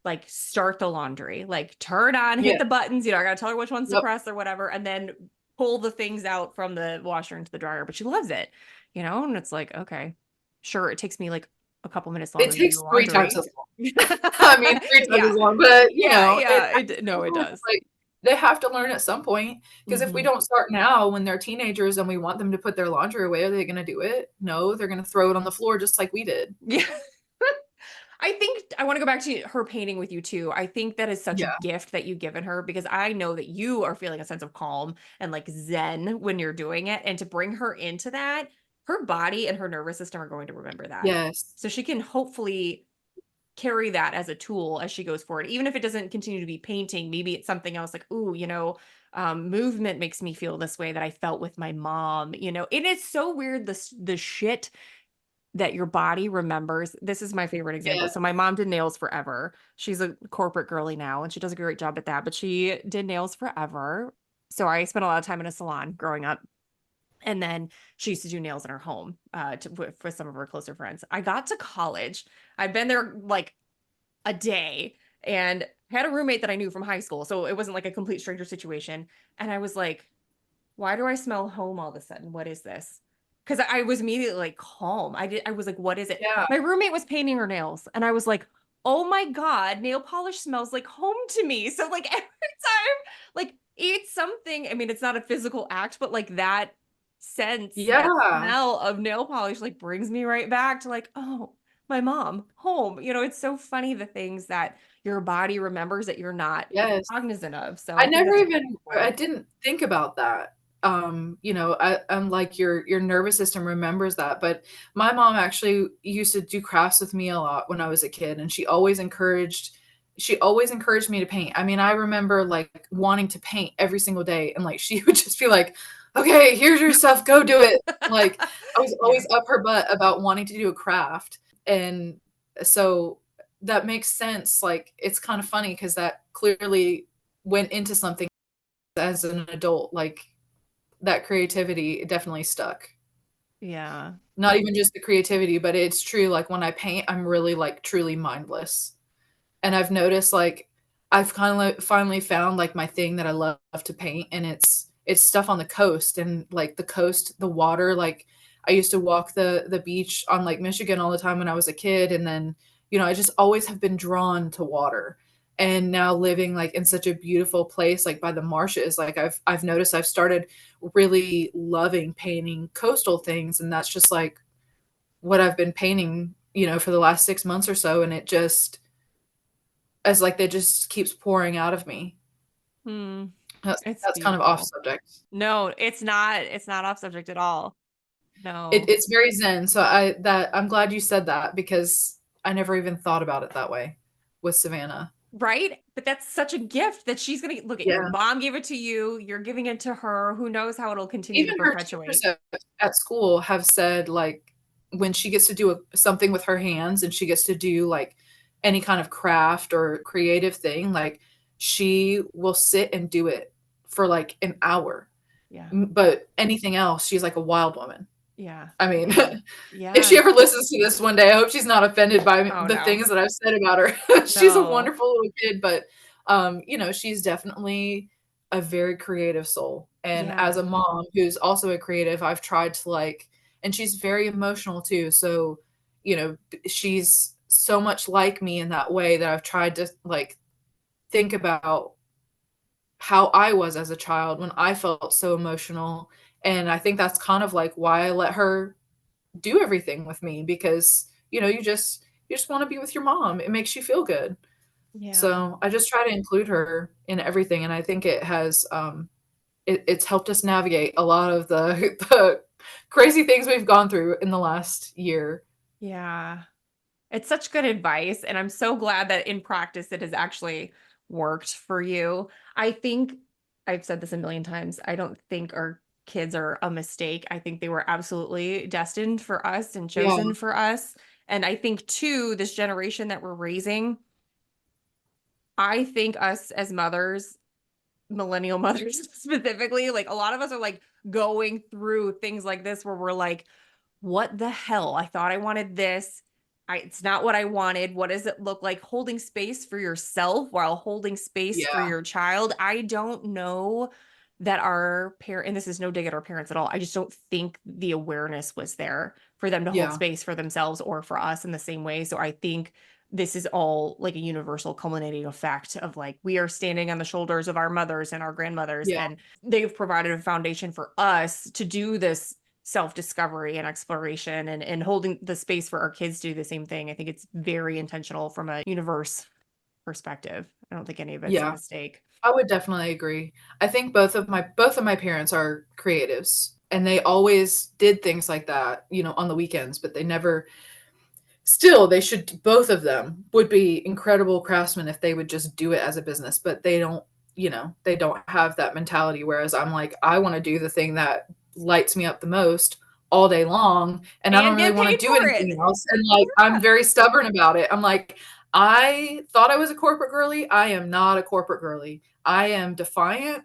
like start the laundry, like turn on, hit Yeah. the buttons, I gotta tell her which ones to Yep. press or whatever, and then pull the things out from the washer into the dryer. But she loves it, and it's like, okay, sure, it takes me like a couple minutes It longer to do takes the 3 times laundry. as long. I mean, 3 times Yeah. as long, but, Yeah, it yeah. No, it does. like, they have to learn at some point, because if we Hmm. don't start now when they're teenagers and we want them to put their laundry away, are they gonna do it? No, they're gonna throw it on the floor just like we did. Yeah. I think I want to go back to her painting with you too. I think that is such a Yeah. gift that you've given her, because I know that you are feeling a sense of calm and like zen when you're doing it. And to bring her into that, her body and her nervous system are going to remember that. Yes. So she can hopefully carry that as a tool as she goes forward. Even if it doesn't continue to be painting, maybe it's something else like, ooh, movement makes me feel this way that I felt with my mom. It is so weird, the shit that your body remembers. This is my favorite example. Yeah. So my mom did nails forever. She's a corporate girly now and she does a great job at that, but she did nails forever. So I spent a lot of time in a salon growing up. And then she used to do nails in her home for some of her closer friends. I got to college. I'd been there like a day and had a roommate that I knew from high school. So it wasn't like a complete stranger situation. And I was like, why do I smell home all of a sudden? What is this? Because I was immediately like calm. I was like, what is it? Yeah. My roommate was painting her nails, and I was like, oh my God, nail polish smells like home to me. So like every time, like it's something. I mean, it's not a physical act, but like that sense, that Yeah. smell of nail polish like brings me right back to like, oh, my mom, home. It's so funny the things that your body remembers that you're not Yes. cognizant of. So I I think never that's even I cool. didn't think about that. I'm like your nervous system remembers that, but my mom actually used to do crafts with me a lot when I was a kid, and she always encouraged me to paint. I mean, I remember like wanting to paint every single day, and like she would just be like, "Okay, here's your stuff, go do it." Like I was Yeah. always up her butt about wanting to do a craft, and so that makes sense. Like it's kind of funny because that clearly went into something as an adult, like that creativity definitely stuck. Yeah. Not even just the creativity, but it's true. Like when I paint, I'm really like truly mindless. And I've noticed like I've kind of finally found like my thing that I love to paint, and it's stuff on the coast, and like the coast, the water. Like I used to walk the beach on Lake Michigan all the time when I was a kid, and then I just always have been drawn to water. And now living like in such a beautiful place like by the marshes, like I've noticed I've started really loving painting coastal things, and that's just like what I've been painting, for the last 6 months or so, and it just as like that just keeps pouring out of me. Hmm. That's It's that's kind of off beautiful. subject. No, it's not. It's not off subject at all. It, No. it's very zen. So I'm glad you said that because I never even thought about it that way with Savannah. Right? But that's such a gift that she's gonna look at. Your Yeah. mom gave it to you. You're giving it to her. Who knows how it'll continue to Even her tutors perpetuate? at school have said like when she gets to do something with her hands and she gets to do like any kind of craft or creative thing, like she will sit and do it for like an hour. Yeah. But anything else, she's like a wild woman. Yeah. I mean, Yeah. if she Yeah. ever listens to this one day, I hope she's not offended by Oh the no. things that I've said about her. She's a No. wonderful little kid, but she's definitely a very creative soul. And as Yeah. a mom who's also a creative, I've tried to like, and she's very emotional too. So, she's so much like me in that way that I've tried to like think about how I was as a child when I felt so emotional. And I think that's kind of like why I let her do everything with me because you just want to be with your mom. It makes you feel good. Yeah. So I just try to include her in everything, and I think it has it's helped us navigate a lot of the the crazy things we've gone through in the last year. Yeah. It's such good advice. And I'm so glad that in practice it has actually worked for you. I think I've said this a million times. I don't think our kids are a mistake. I think they were absolutely destined for us and Yeah, chosen for us. And I think, too, this generation that we're raising, I think us as mothers millennial mothers specifically, like a lot of us are like going through things like this where we're like, what the hell? I thought I wanted this. It's not what I wanted. What does it look like? Holding space for yourself while holding space for Yeah. your child. I don't know that our parent, and this is no dig at our parents at all. I just don't think the awareness was there for them to hold Yeah. space for themselves or for us in the same way. So I think this is all like a universal culminating effect of like, we are standing on the shoulders of our mothers and our grandmothers, Yeah. and they've provided a foundation for us to do this self-discovery and exploration and holding the space for our kids to do the same thing. I think it's very intentional from a universe perspective. I don't think any of it's a Yeah. mistake. I would definitely agree. I think both of my parents are creatives, and they always did things like that, on the weekends, but they never still they should both of them would be incredible craftsmen if they would just do it as a business, but they don't have that mentality, whereas I'm like, I want to do the thing that lights me up the most all day long, and I don't And really get want to paid do for anything it. else, and like I'm very stubborn about it. I'm like, I thought I was a corporate girly. I am not a corporate girly. I am defiant.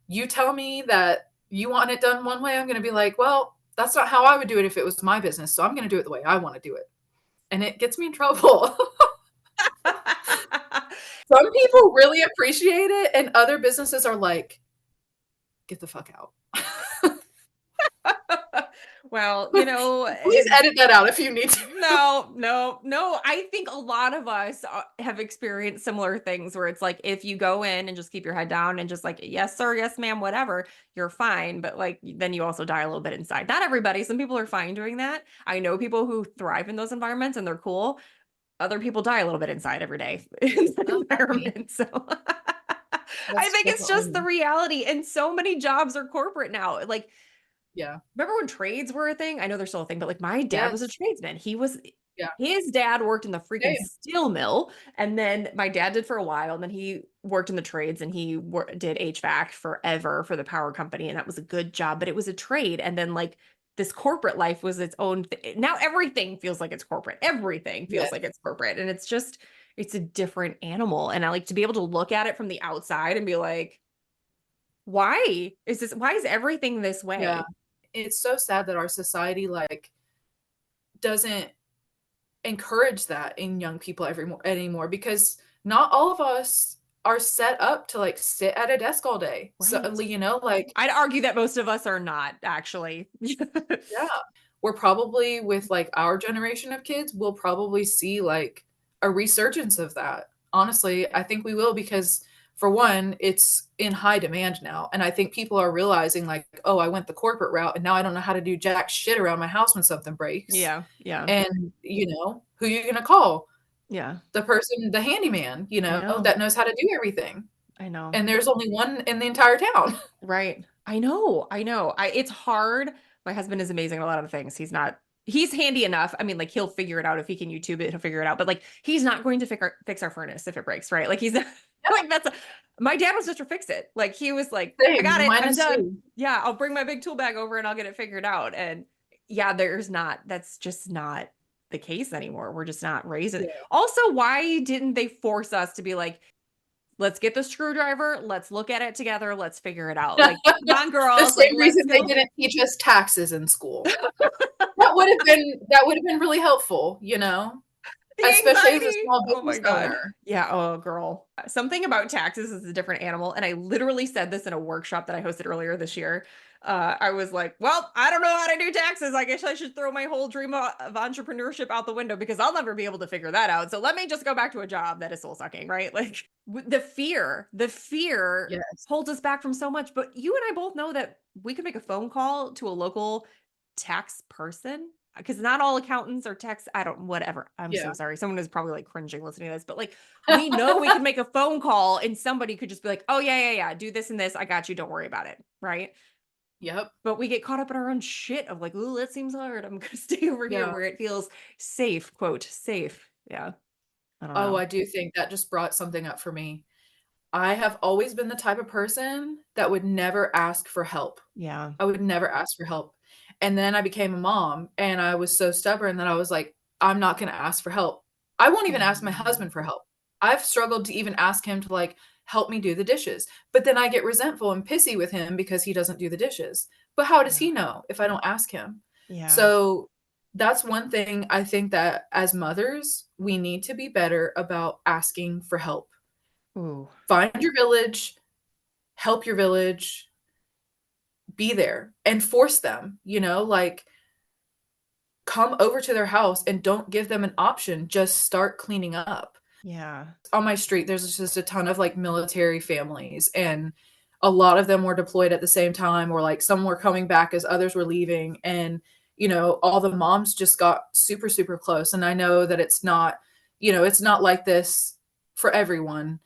You tell me that you want it done one way, I'm going to be like, well, that's not how I would do it if it was my business, so I'm going to do it the way I want to do it. And it gets me in trouble. Some people really appreciate it, and other businesses are like, get the fuck out. Well, Please edit that out if you need to. no. I think a lot of us have experienced similar things where it's like, if you go in and just keep your head down and just like, yes, sir, yes, ma'am, whatever, you're fine. But like, then you also die a little bit inside. Not everybody. Some people are fine doing that. I know people who thrive in those environments and they're cool. Other people die a little bit inside every day in that Oh, that's me. environment. So I That's think it's just the definitely me. reality. And so many jobs are corporate now. Like, Yeah. remember when trades were a thing? I know they're still a thing, but like my dad was a Yes. tradesman. Yeah. His dad worked in the freaking Same. steel mill. And then my dad did for a while. And then he worked in the trades and he did HVAC forever for the power company. And that was a good job, but it was a trade. And then like this corporate life was its own thing. Now everything feels like it's corporate. Everything feels Yes. like it's corporate. And it's a different animal. And I like to be able to look at it from the outside and be like, why is everything this Yeah. way? It's so sad that our society like doesn't encourage that in young people anymore, because not all of us are set up to like sit at a desk all day. So, Right. like, I'd argue that most of us are not actually. yeah, we're probably with like our generation of kids, we'll probably see like a resurgence of that. Honestly, I think we will, because for one, it's in high demand now. And I think people are realizing like, oh, I went the corporate route and now I don't know how to do jack shit around my house when something breaks. Yeah, yeah, And, who you going to call? yeah. The person, the handyman, I know. that knows how to do everything. I know. And there's only one in the entire town. Right. I know. I know. It's hard. My husband is amazing at a lot of things. He's handy enough. I mean, like he'll figure it out if he can YouTube it, he'll figure it out. But like he's not going to fix our furnace if it breaks, right? Like he's like my dad was Mr. Fix It. Like he was like, I got Same, it. mine I'm is done. too. Yeah, I'll bring my big tool bag over and I'll get it figured out. And yeah, that's just not the case anymore. We're just not raised. Yeah. Also, why didn't they force us to be like, let's get the screwdriver, let's look at it together, let's figure it out. Like, come on, The girls, like same let's reason they go. didn't teach us taxes in school. That would have been really helpful, The especially as a anxiety. small Oh my business God. owner. Yeah. Oh, girl. Something about taxes is a different animal. And I literally said this in a workshop that I hosted earlier this year. I was like, well, I don't know how to do taxes. I guess I should throw my whole dream of entrepreneurship out the window because I'll never be able to figure that out. So let me just go back to a job that is soul sucking, right? Like the fear Yes. holds us back from so much. But you and I both know that we could make a phone call to a local tax person, because not all accountants are tax. I don't, whatever. I'm so Yeah. sorry. Someone is probably like cringing listening to this, but like we know we can make a phone call and somebody could just be like, oh, yeah. Do this and this. I got you. Don't worry about it. Right. Yep. But we get caught up in our own shit of like, ooh, that seems hard. I'm going to stay over here Yeah. where it feels safe, quote, safe. Yeah. I don't Oh, know. I do think that just brought something up for me. I have always been the type of person that would never ask for help. Yeah. I would never ask for help. And then I became a mom, and I was so stubborn that I was like, I'm not going to ask for help. I won't even ask my husband for help. I've struggled to even ask him to like help me do the dishes. But then I get resentful and pissy with him because he doesn't do the dishes. But how does Yeah. he know if I don't ask him? Yeah. So that's one thing I think that as mothers, we need to be better about asking for help. Ooh. Find your village, help your village, be there and force them, like come over to their house and don't give them an option. Just start cleaning up. Yeah. On my street, there's just a ton of like military families, and a lot of them were deployed at the same time, or like some were coming back as others were leaving. And, all the moms just got super, super close. And I know that it's not like this for everyone.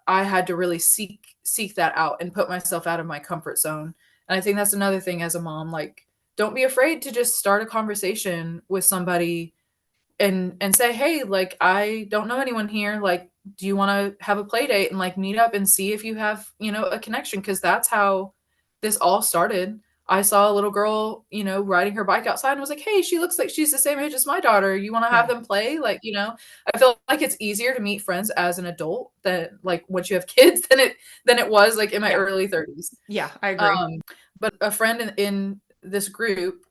I had to really seek that out and put myself out of my comfort zone. And I think that's another thing as a mom, like, don't be afraid to just start a conversation with somebody and say, hey, like, I don't know anyone here, like, do you want to have a play date and like meet up and see if you have a connection? Because that's how this all started. I saw a little girl riding her bike outside and was like, hey, she looks like she's the same age as my daughter, you want to have Yeah. them play, like, I feel like it's easier to meet friends as an adult than like once you have kids than it was like in my Yeah. early 30s. Yeah, I agree. But a friend in this group,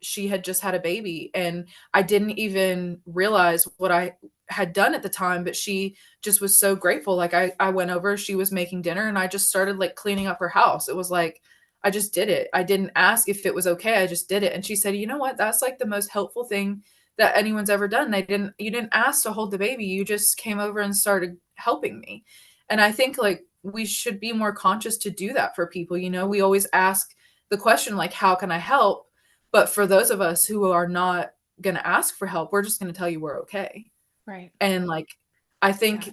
she had just had a baby, and I didn't even realize what I had done at the time, but she just was so grateful. Like I went over, she was making dinner, and I just started like cleaning up her house. It was like, I just did it. I didn't ask if it was okay. I just did it. And she said, you know what? That's like the most helpful thing that anyone's ever done. You didn't ask to hold the baby. You just came over and started helping me. And I think like we should be more conscious to do that for people. We always ask the question like, how can I help? But for those of us who are not going to ask for help, we're just going to tell you we're okay. Right. And like, I think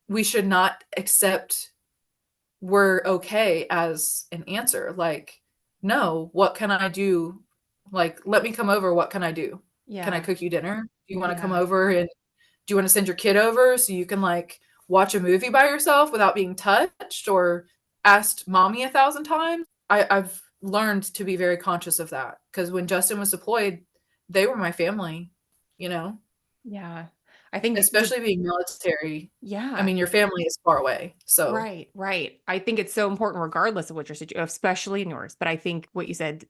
we should not accept we're okay as an answer. Like, no, what can I do? Like, let me come over. What can I do? Can I Yeah. cook you dinner? Do you want to come Yeah. over, and do you want to send your kid over so you can like watch a movie by yourself without being touched or asked mommy 1,000 times? I've learned to be very conscious of that, because when Justin was deployed, they were my family, Yeah. I think especially being military. I yeah. mean, your family is far away. So, Right, right. I think it's so important regardless of what your situation, especially in yours. But I think what you said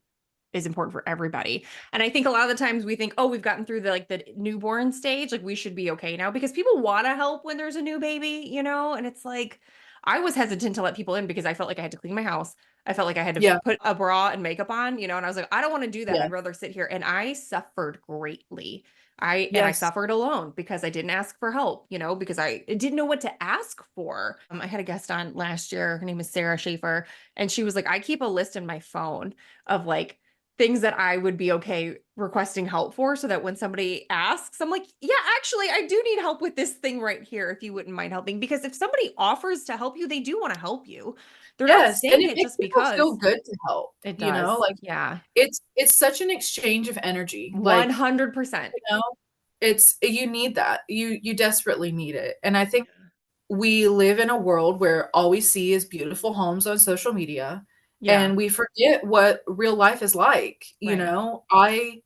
is important for everybody. And I think a lot of the times we think, oh, we've gotten through the newborn stage, like we should be okay now because people want to help when there's a new baby, and it's like I was hesitant to let people in because I felt like I had to clean my house. I felt like I had to yeah, put a bra and makeup on, and I was like, I don't want to do that. yeah, I'd rather sit here. And I suffered greatly. I yes, suffered alone because I didn't ask for help, because I didn't know what to ask for. I had a guest on last year. Her name is Sarah Schaefer, and she was like, I keep a list in my phone of like things that I would be okay requesting help for, so that when somebody asks, I'm like, yeah, actually, I do need help with this thing right here, if you wouldn't mind helping. Because if somebody offers to help you, they do want to help you. They're not yes, and saying it it makes just people feel because. good to help. It does. Like Yeah. it's such an exchange of energy. Like, 100%. you know, you need that. You desperately need it. And I think Yeah. we live in a world where all we see is beautiful homes on social media, Yeah. and we forget what real life is like. Right.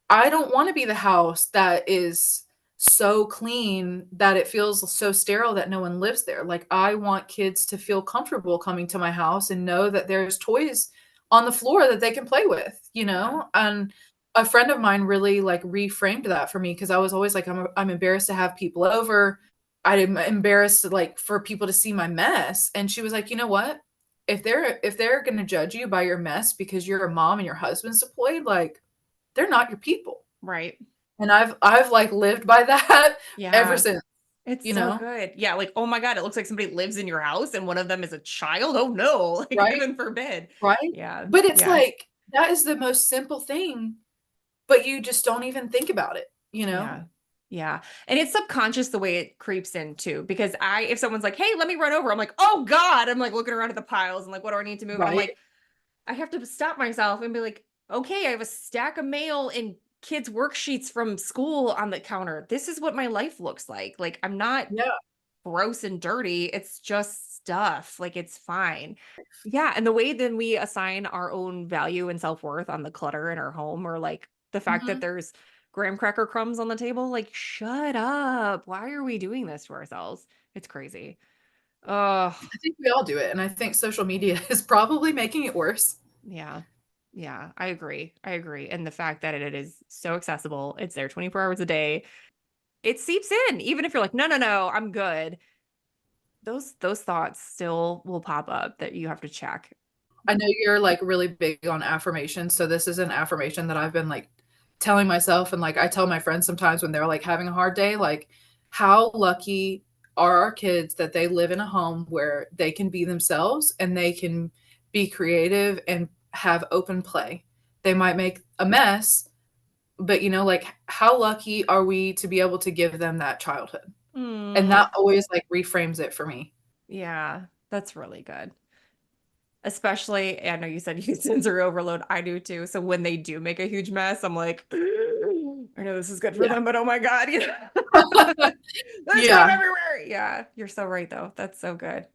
I don't want to be the house that is so clean that it feels so sterile that no one lives there. Like, I want kids to feel comfortable coming to my house and know that there's toys on the floor that they can play with. Yeah. And a friend of mine really like reframed that for me, because I was always like, I'm embarrassed to have people over. I'm embarrassed like for people to see my mess. And she was like, you know what? If they're gonna judge you by your mess because you're a mom and your husband's deployed, like, they're not your people. Right. And I've like lived by that ever Yeah. since, It's you so know? good. Yeah, like, oh my God, it looks like somebody lives in your house and one of them is a child. Oh no, like Right? heaven forbid. Right? Yeah. But it's Yeah. like that is the most simple thing, but you just don't even think about it? Yeah. Yeah. And it's subconscious the way it creeps in too. Because if someone's like, hey, let me run over, I'm like, oh God. I'm like looking around at the piles and like, what do I need to move? And I'm Right? like, I have to stop myself and be like, okay, I have a stack of mail and kids' worksheets from school on the counter. This is what my life looks like. Like, I'm not Yeah. gross and dirty. It's just stuff. Like, it's fine. Yeah. And the way then we assign our own value and self worth on the clutter in our home, or like the fact that Mhm. there's graham cracker crumbs on the table, like, shut up. Why are we doing this to ourselves? It's crazy. Oh, I think we all do it, and I think social media is probably making it worse. yeah. Yeah, I agree. I agree. And the fact that it is so accessible, it's there 24 hours a day. It seeps in, even if you're like, no, no, no, I'm good. Those thoughts still will pop up that you have to check. I know you're like really big on affirmations, so this is an affirmation that I've been like telling myself, and like I tell my friends sometimes when they're like having a hard day, like how lucky are our kids that they live in a home where they can be themselves and they can be creative and have open play. They might make a mess, but like how lucky are we to be able to give them that childhood? And Mm, that always like reframes it for me. yeah, that's really good. Especially, I know you said you sensory overload. I do too. So when they do make a huge mess, I'm like, I know this is good for Yeah. them, but oh my God, there's crap Yeah. everywhere. Yeah, you're so right though. That's so good.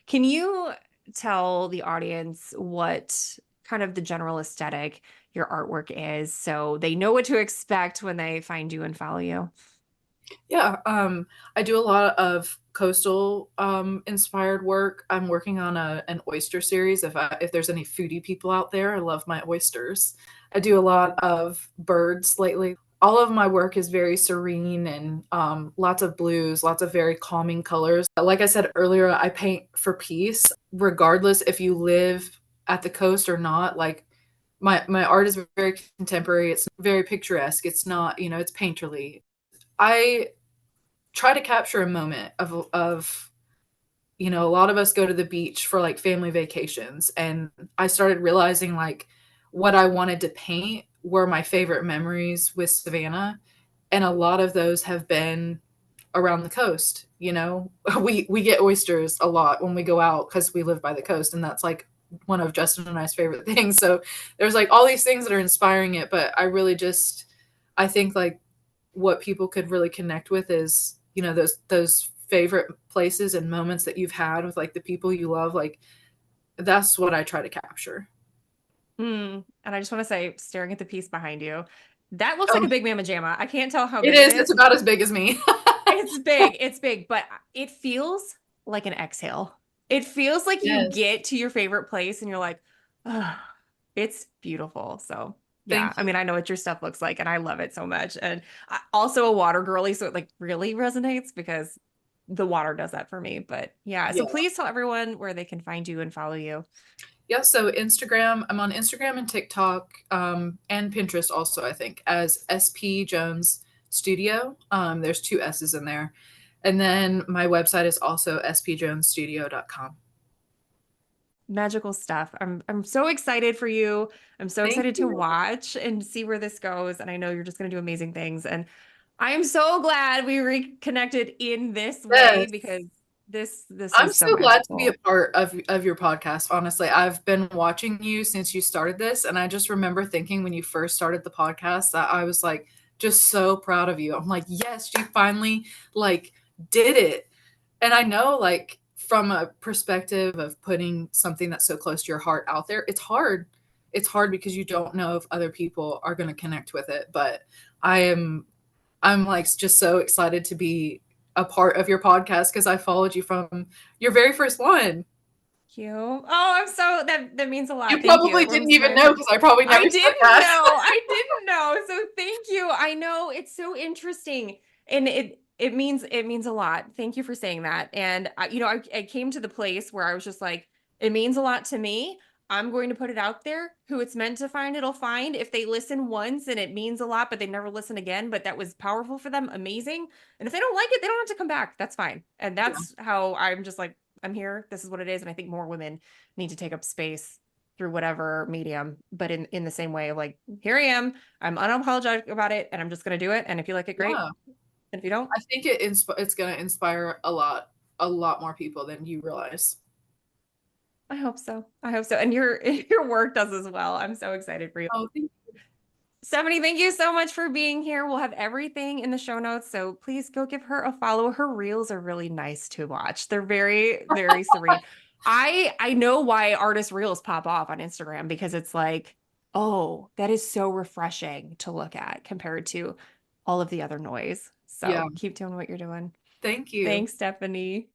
Can you tell the audience what kind of the general aesthetic your artwork is so they know what to expect when they find you and follow you? Yeah, I do a lot of coastal inspired work. I'm working on an oyster series. If there's any foodie people out there, I love my oysters. I do a lot of birds lately. All of my work is very serene and lots of blues, lots of very calming colors. Like I said earlier, I paint for peace, regardless if you live at the coast or not. Like my art is very contemporary. It's very picturesque. It's not, it's painterly. I try to capture a moment of a lot of us go to the beach for like family vacations, and I started realizing like what I wanted to paint were my favorite memories with Savannah, and a lot of those have been around the coast. We get oysters a lot when we go out because we live by the coast, and that's like one of Justin and I's favorite things. So there's like all these things that are inspiring it, but I think like what people could really connect with is those favorite places and moments that you've had with like the people you love. Like that's what I try to capture. And I just want to say, staring at the piece behind you, that looks like a Oh, big mama jamma. I can't tell how it big it is. It's is. about as big as me. It's big, but it feels like an exhale. It feels like you Yes. get to your favorite place and you're like, oh, it's beautiful. So yeah, Thank I you. mean, I know what your stuff looks like and I love it so much. And also a water girly, so it like really resonates because the water does that for me. But yeah, so Yeah. please tell everyone where they can find you and follow you. Yeah. So Instagram, I'm on Instagram and TikTok, and Pinterest also, I think, as SP Jones Studio. There's two S's in there. And then my website is also spjonesstudio.com. Magical stuff. I'm so excited for you. I'm so Thank excited to you. watch and see where this goes. And I know you're just going to do amazing things. And I am so glad we reconnected in this way Yes. because this I'm was so so glad to be a magical. part of your podcast. Honestly, I've been watching you since you started this, and I just remember thinking when you first started the podcast that I was like just so proud of you. I'm like, yes, she finally like did it. And I know like from a perspective of putting something that's so close to your heart out there, it's hard. It's hard because you don't know if other people are going to connect with it, but I am I'm like just so excited to be a part of your podcast because I followed you from your very first one. Thank you. Oh, I'm so that means a You lot. Thank you. probably That didn't warms even my know heart. because I probably I never said didn't that. know. I didn't know. So thank you. I know it's so interesting and it means a lot. Thank you for saying that. And I came to the place where I was just like, it means a lot to me. I'm going to put it out there. Who it's meant to find, it'll find. If they listen once and it means a lot, but they never listen again, but that was powerful for them, amazing. And if they don't like it, they don't have to come back. That's fine. And Yeah. that's how I'm just like, I'm here. This is what it is. And I think more women need to take up space through whatever medium, but in the same way of like, here I am, I'm unapologetic about it, and I'm just gonna do it. And if you like it, great. Yeah. And if you don't, I think it's going to inspire a lot more people than you realize. I hope so. I hope so. And your your work does as well. I'm so excited for you. Oh, thank Stephanie, thank you so much for being here. We'll have everything in the show notes. So please go give her a follow. Her reels are really nice to watch. They're very, very serene. I know why artist reels pop off on Instagram because it's like, oh, that is so refreshing to look at compared to all of the other noise. you. Yeah. So keep doing what you're doing. Thank you. Thanks, Stephanie.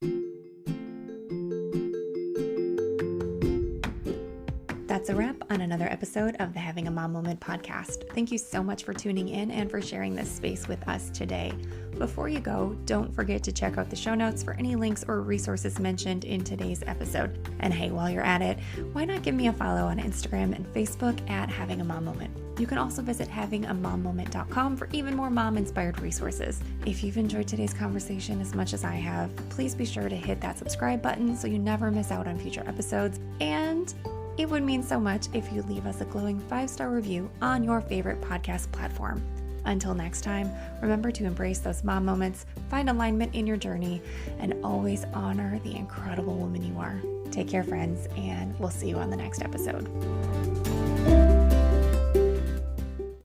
That's a wrap on another episode of the Having a Mom Moment podcast. Thank you so much for tuning in and for sharing this space with us today. Before you go, don't forget to check out the show notes for any links or resources mentioned in today's episode. And hey, while you're at it, why not give me a follow on Instagram and Facebook at Having a Mom Moment. You can also visit havingamaMoment.com for even more mom-inspired resources. If you've enjoyed today's conversation as much as I have, please be sure to hit that subscribe button so you never miss out on future episodes. And it would mean so much if you leave us a glowing 5-star review on your favorite podcast platform. Until next time, remember to embrace those mom moments, find alignment in your journey, and always honor the incredible woman you are. Take care, friends, and we'll see you on the next episode.